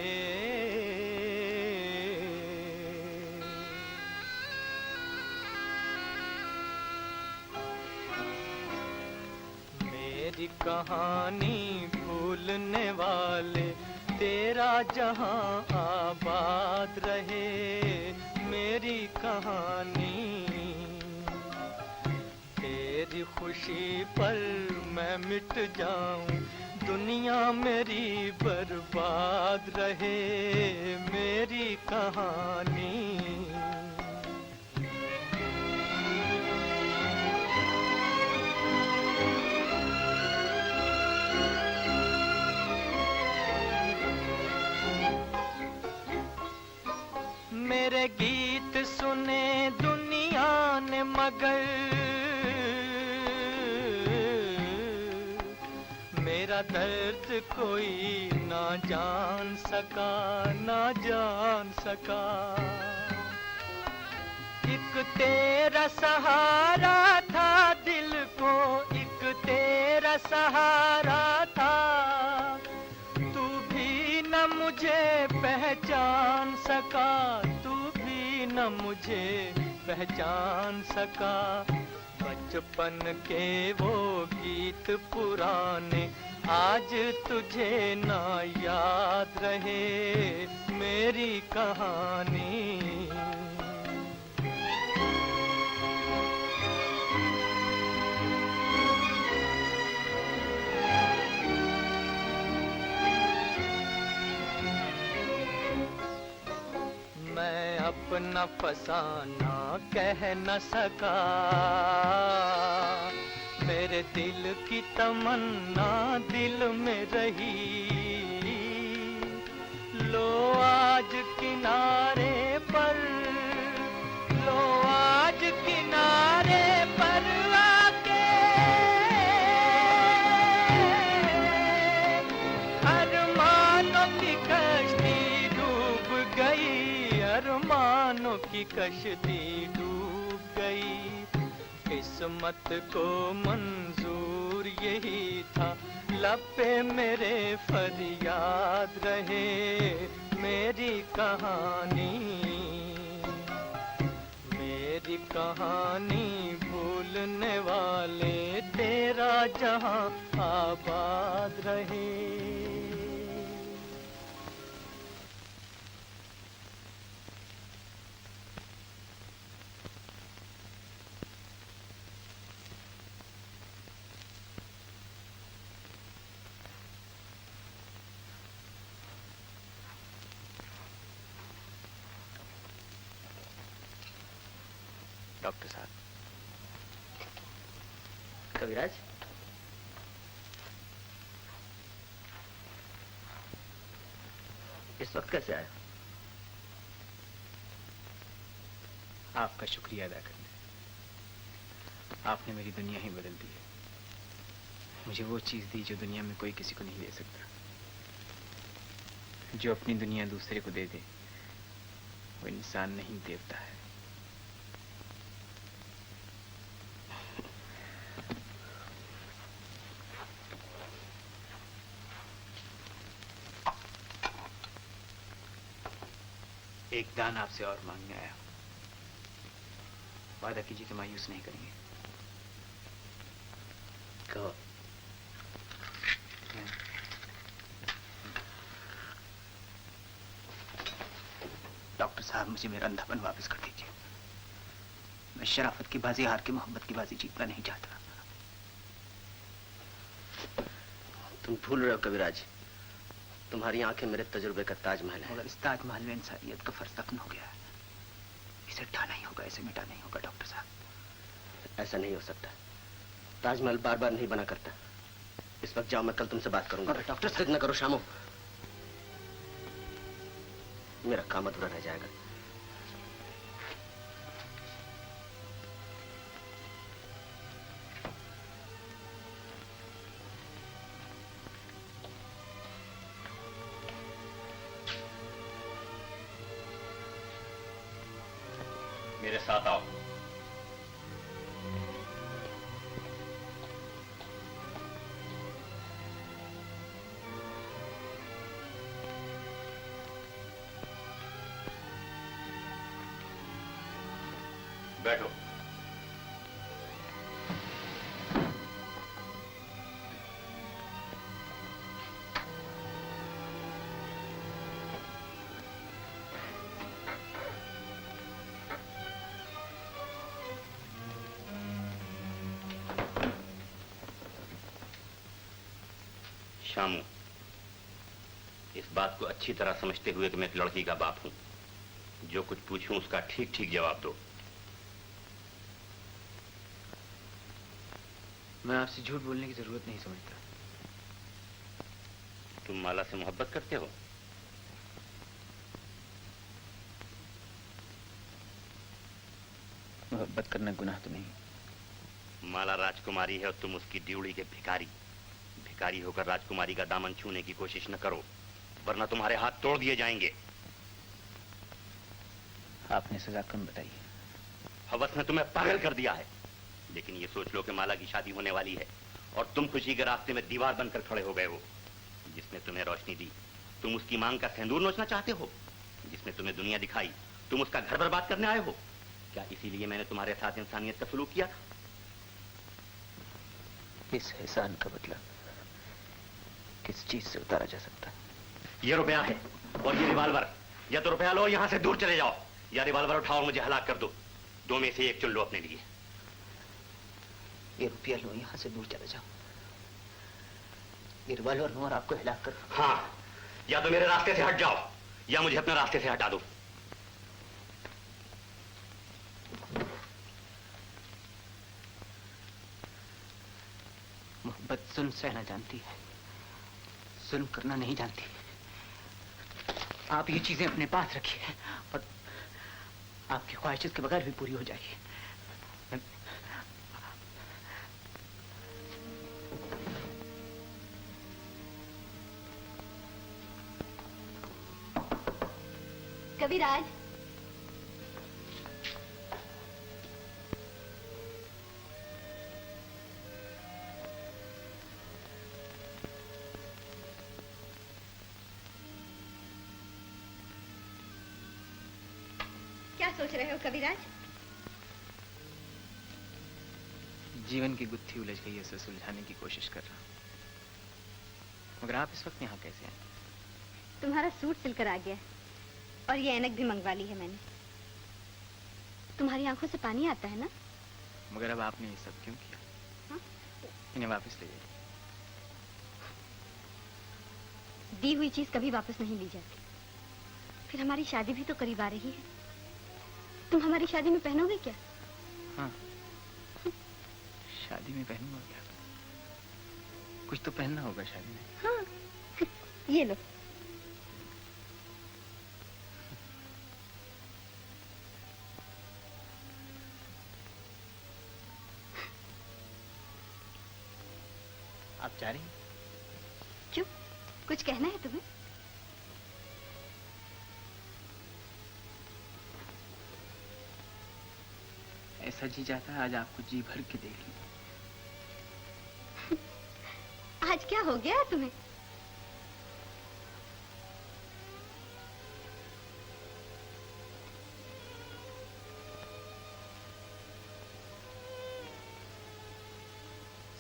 मेरी कहानी भूलने वाले तेरा जहां आबाद खुशी पर मैं मिट जाऊं, दुनिया मेरी बर्बाद रहे मेरी कहानी। मेरे गीत सुने दुनिया ने मगर मेरा दर्द कोई ना जान सका, ना जान सका। एक तेरा सहारा था दिल को, एक तेरा सहारा था, तू भी न मुझे पहचान सका, तू भी न मुझे पहचान सका। बचपन के वो गीत पुराने आज तुझे ना याद रहे मेरी कहानी। मैं अपना फसाना कह न सका, मेरे दिल की तमन्ना दिल में रही। लो आज किनारे पर, लो आज किनारे पर आके अरमानों की कश्ती डूब गई, अरमानों की कश्ती डूब गई। किस्मत को मंजूर यही था, लब पे मेरे फरियाद रहे मेरी कहानी। मेरी कहानी भूलने वाले तेरा जहां आबाद रहे। डॉक्टर साहब। कविराज, इस वक्त कैसे आया? आपका शुक्रिया अदा करने। आपने मेरी दुनिया ही बदल दी है। मुझे वो चीज दी जो दुनिया में कोई किसी को नहीं दे सकता। जो अपनी दुनिया दूसरे को दे दे वो इंसान नहीं, देवता है। एक दान आपसे और मांगने आया। वादा कीजिए कि मायूस नहीं करेंगे। कहो। डॉक्टर साहब, मुझे मेरा अंधापन वापस कर दीजिए। मैं शराफत की बाजी हार के मोहब्बत की बाजी जीतना नहीं चाहता। तुम भूल रहे हो कविराज, तुम्हारी आंखें मेरे तजुर्बे का ताजमहल है। मगर इस ताजमहल में इंसानियत का फर्ज दफन हो गया है। इसे ढाना ही होगा, इसे मिटाना ही होगा डॉक्टर साहब। ऐसा नहीं हो सकता। ताजमहल बार बार नहीं बना करता। इस वक्त जाओ, मैं कल तुमसे बात करूंगा। डॉक्टर जिद न करो शामो, मेरा काम अधूरा रह जाएगा। मेरे साथ आओ। बैठो। शामू, इस बात को अच्छी तरह समझते हुए कि मैं एक लड़की का बाप हूं, जो कुछ पूछूं उसका ठीक ठीक जवाब दो। मैं आपसे झूठ बोलने की जरूरत नहीं समझता। तुम माला से मोहब्बत करते हो? मोहब्बत करना गुनाह तो नहीं। माला राजकुमारी है और तुम उसकी ड्यूड़ी के भिखारी। भिखारी होकर राजकुमारी का दामन छूने की कोशिश न करो, वरना तुम्हारे हाथ तोड़ दिए जाएंगे। आपने सजा कम बताई है। हवस ने तुम्हें पागल कर दिया है, लेकिन ये सोच लो कि माला की शादी होने वाली है और तुम खुशी के रास्ते में दीवार बनकर खड़े हो गए हो। जिसने तुम्हें रोशनी दी, तुम उसकी मांग का सिंदूर नोचना चाहते हो। जिसने तुम्हें दुनिया दिखाई, तुम उसका घर बर्बाद करने आए हो। क्या इसीलिए मैंने तुम्हारे साथ इंसानियत का सलूक किया? इस एहसान का बदला किस चीज से उतारा जा सकता है? ये रुपया है और ये रिवाल्वर। या तो रुपया लो, यहां से दूर चले जाओ, या रिवाल्वर उठाओ और मुझे हलाक कर दो। दो में से एक चुन लो अपने लिए। ये रुपया लो, यहां से दूर चले जाओ। ये रिवाल्वर लो और आपको हिलाक कर। हाँ, या तो मेरे रास्ते से हट जाओ या मुझे अपने रास्ते से हटा दो। मोहब्बत जुल्म सहना जानती है, जुल्म करना नहीं जानती। आप ये चीजें अपने पास रखिए और आपकी ख्वाहिशत के बगैर भी पूरी हो जाएगी। कविराज, क्या सोच रहे हो कविराज? जीवन की गुत्थी उलझ गई है, उसे सुलझाने की कोशिश कर रहा हूं। मगर आप इस वक्त यहाँ कैसे हैं? तुम्हारा सूट सिलकर आ गया है और ये ऐनक भी मंगवा ली है मैंने। तुम्हारी आंखों से पानी आता है ना? मगर अब आपने ये सब क्यों किया? हाँ? इन्हें वापस ले जाइए। दी हुई चीज कभी वापस नहीं ली जाती। फिर हमारी शादी भी तो करीब आ रही है। तुम हमारी शादी में पहनोगे क्या? हाँ, शादी में पहनूंगा क्या? कुछ तो पहनना होगा शादी में। हाँ, ये लो। आप जा रही हैं? क्यों? कुछ कहना है तुम्हें? ऐसा जी चाहता है आज आपको जी भर के देख लूं। आज क्या हो गया है तुम्हें?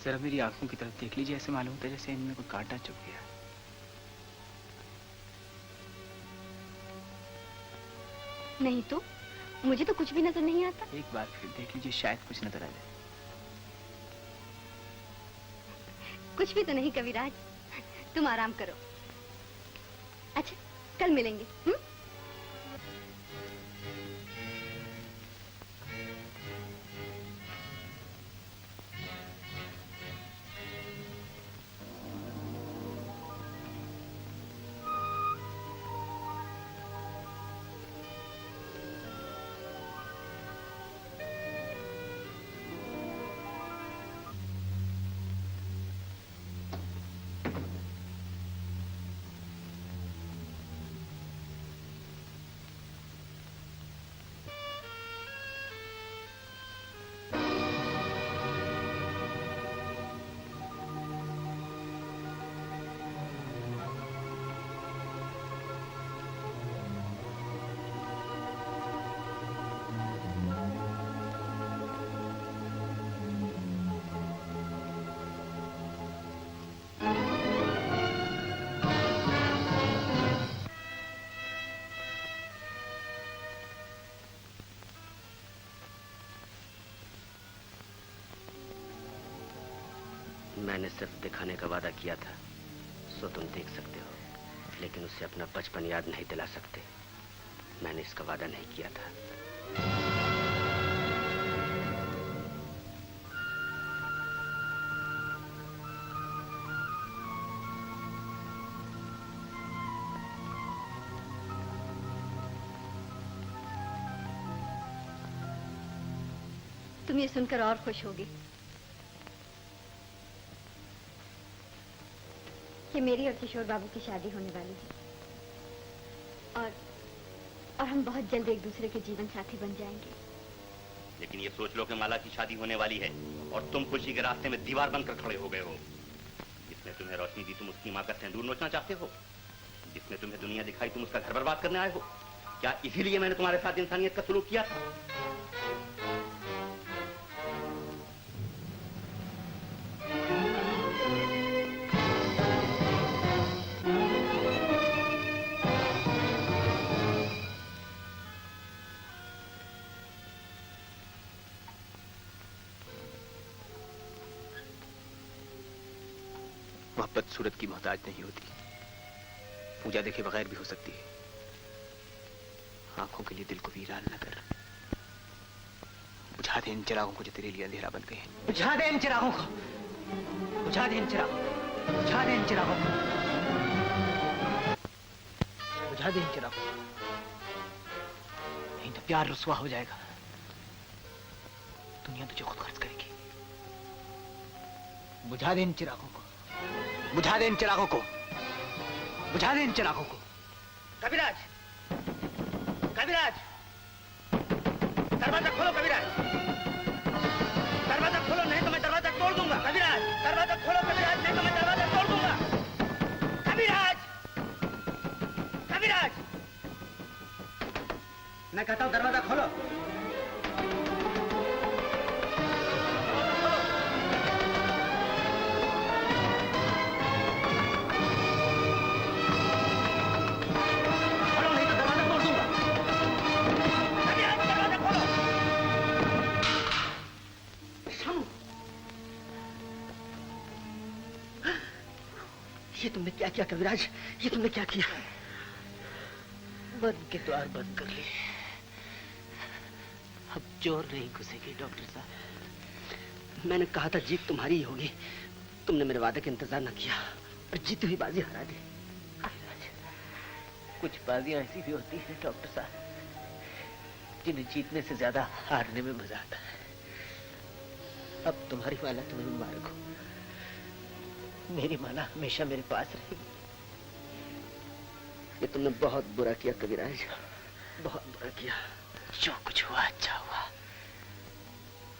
जरा मेरी आंखों की तरफ देख लीजिए, ऐसे मालूम होता है जैसे इनमें कोई कांटा चुभ गया। नहीं तो मुझे तो कुछ भी नजर नहीं आता। एक बार फिर देख लीजिए, शायद कुछ नजर आ जाए। कुछ भी तो नहीं कविराज, तुम आराम करो। अच्छा, कल मिलेंगे। मैंने सिर्फ दिखाने का वादा किया था, सो तुम देख सकते हो, लेकिन उसे अपना बचपन याद नहीं दिला सकते। मैंने इसका वादा नहीं किया था। तुम ये सुनकर और खुश होगी कि मेरी और किशोर बाबू की शादी होने वाली है और हम बहुत जल्द एक दूसरे के जीवन साथी बन जाएंगे। लेकिन ये सोच लो कि माला की शादी होने वाली है और तुम खुशी के रास्ते में दीवार बनकर खड़े हो गए हो। जिसने तुम्हें रोशनी दी तुम उसकी माँ का सिंदूर नोचना चाहते हो, जिसने तुम्हें दुनिया दिखाई तुम उसका घर बर्बाद करने आए हो। क्या इसीलिए मैंने तुम्हारे साथ इंसानियत का सलूक किया था? मोहब्बत सूरत की मोहताज नहीं होती, पूजा देखे बगैर भी हो सकती है। आंखों के लिए दिल को वीरान न कर, बुझा दे इन चिरागों को जो तेरे लिए अंधेरा बन गए हैं। बुझा दे इन चिरागों को, बुझा दे इन चिरागों को, बुझा दे इन चिरागों को, बुझा दे इन चिरागों को, नहीं तो प्यार रुसवा हो जाएगा। दुनिया तुझे खुद खर्च करेगी। बुझा दे इन चिरागों को, बुझा दे इन चिरागों को, बुझा दे इन चिरागों को। कविराज, कविराज, दरवाजा खोलो कविराज, दरवाजा खोलो नहीं तो मैं दरवाजा तोड़ दूंगा। कविराज, दरवाजा खोलो कविराज, नहीं तो मैं दरवाजा तोड़ दूंगा। कविराज, कविराज, मैं कहता हूँ दरवाजा खोलो। ये तुमने क्या किया कविराज, ये तुमने क्या किया? बंद के द्वार बंद कर लिए, अब चोर नहीं घुसेगी। डॉक्टर साहब, मैंने कहा था जीत तुम्हारी ही होगी, तुमने मेरे वादे का इंतजार न किया और जीती हुई बाजी हरा दी। कुछ बाजियां ऐसी भी होती हैं डॉक्टर साहब, जिन्हें जीतने से ज्यादा हारने में मजा आता है। अब तुम्हारी माला तुम्हें मुबारक हो, मेरी माला हमेशा मेरे पास रहेगी। ये तुमने बहुत बुरा किया कविराज, बहुत बुरा किया। जो कुछ हुआ अच्छा हुआ,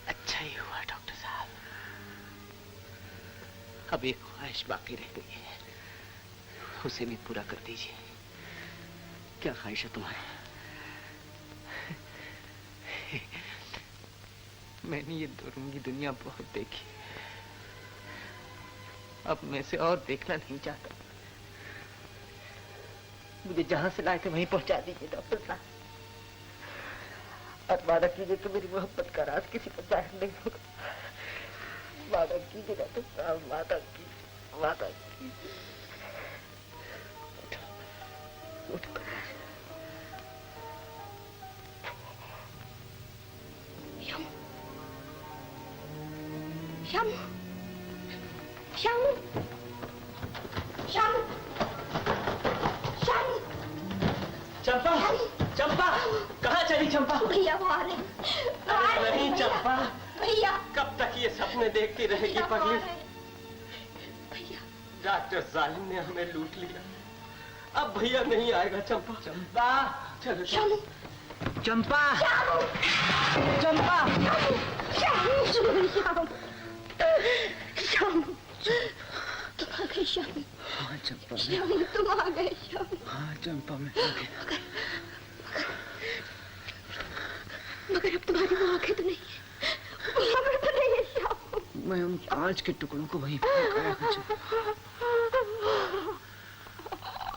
अच्छा ही हुआ डॉक्टर साहब। अब एक ख्वाहिश बाकी रह गई है, उसे भी पूरा कर दीजिए। क्या ख्वाहिश है तुम्हारी? मैंने ये दुर्गंधी दुनिया बहुत देखी, अब मैं इसे और देखना नहीं चाहता। मुझे जहां से लाए थे वहीं पहुंचा दीजिए डॉक्टर साहब, और वादा कीजिए कि मेरी मोहब्बत का राज किसी को जाहिर नहीं होगा। वादा कीजिए डॉक्टर साहब, वादा कीजिए, वादा कीजिए। उठ श्याम, श्याम, श्याम, श्याम, चंपा, चंपा, कहाँ चली चंपा? भैया वो आ रहे हैं। अरे नहीं चंपा, भैया कब तक ये सपने देखती रहेगी पगली? भैया, डॉक्टर जालिम ने हमें लूट लिया, अब भैया नहीं आएगा। चंपा, चंपा, चलो श्याम, चंपा, चंपा, श्याम, श्याम, श्याम, तुम आ गए श्याम। हाँ चंपा, श्याम तुम आ गए श्याम। हाँ चंपा मैं आ गया। मगर अब तुम्हारी वो आंखें तो नहीं, वो तो नहीं है श्याम। मैं उन कांच के टुकड़ों को वहीं फेंक आया हूँ चंपा।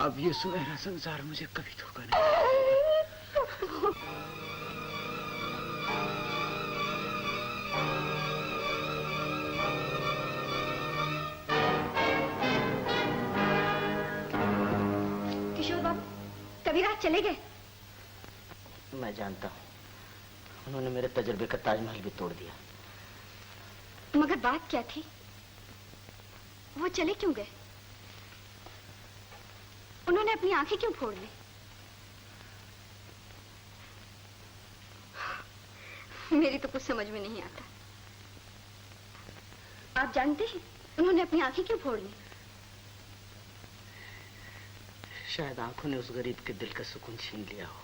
अब ये सुनहरा संसार मुझे कभी धोखा नहीं। चले गए? मैं जानता हूँ, उन्होंने मेरे तजुर्बे का ताजमहल भी तोड़ दिया। मगर बात क्या थी? वो चले क्यों गए? उन्होंने अपनी आंखें क्यों फोड़ ली? मेरी तो कुछ समझ में नहीं आता। आप जानते हैं उन्होंने अपनी आंखें क्यों फोड़ ली? शायद आंखों ने उस गरीब के दिल का सुकून छीन लिया हो।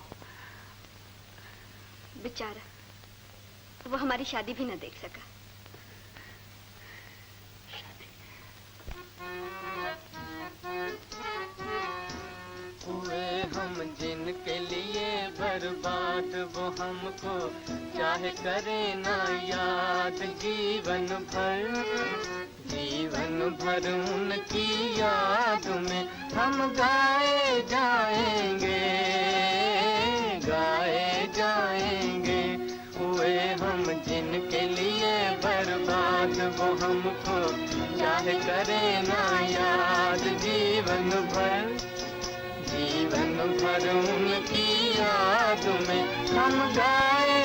बेचारा, वो हमारी शादी भी न देख सका। हुए हम जिनके लिए बर्बाद, वो हमको चाहे करे ना याद। जीवन भर उनकी याद में हम गाए जाएंगे। हुए हम जिनके लिए बर्बाद, वो हमको चाहे करे ना याद। जीवन भर उनकी याद में हम गाए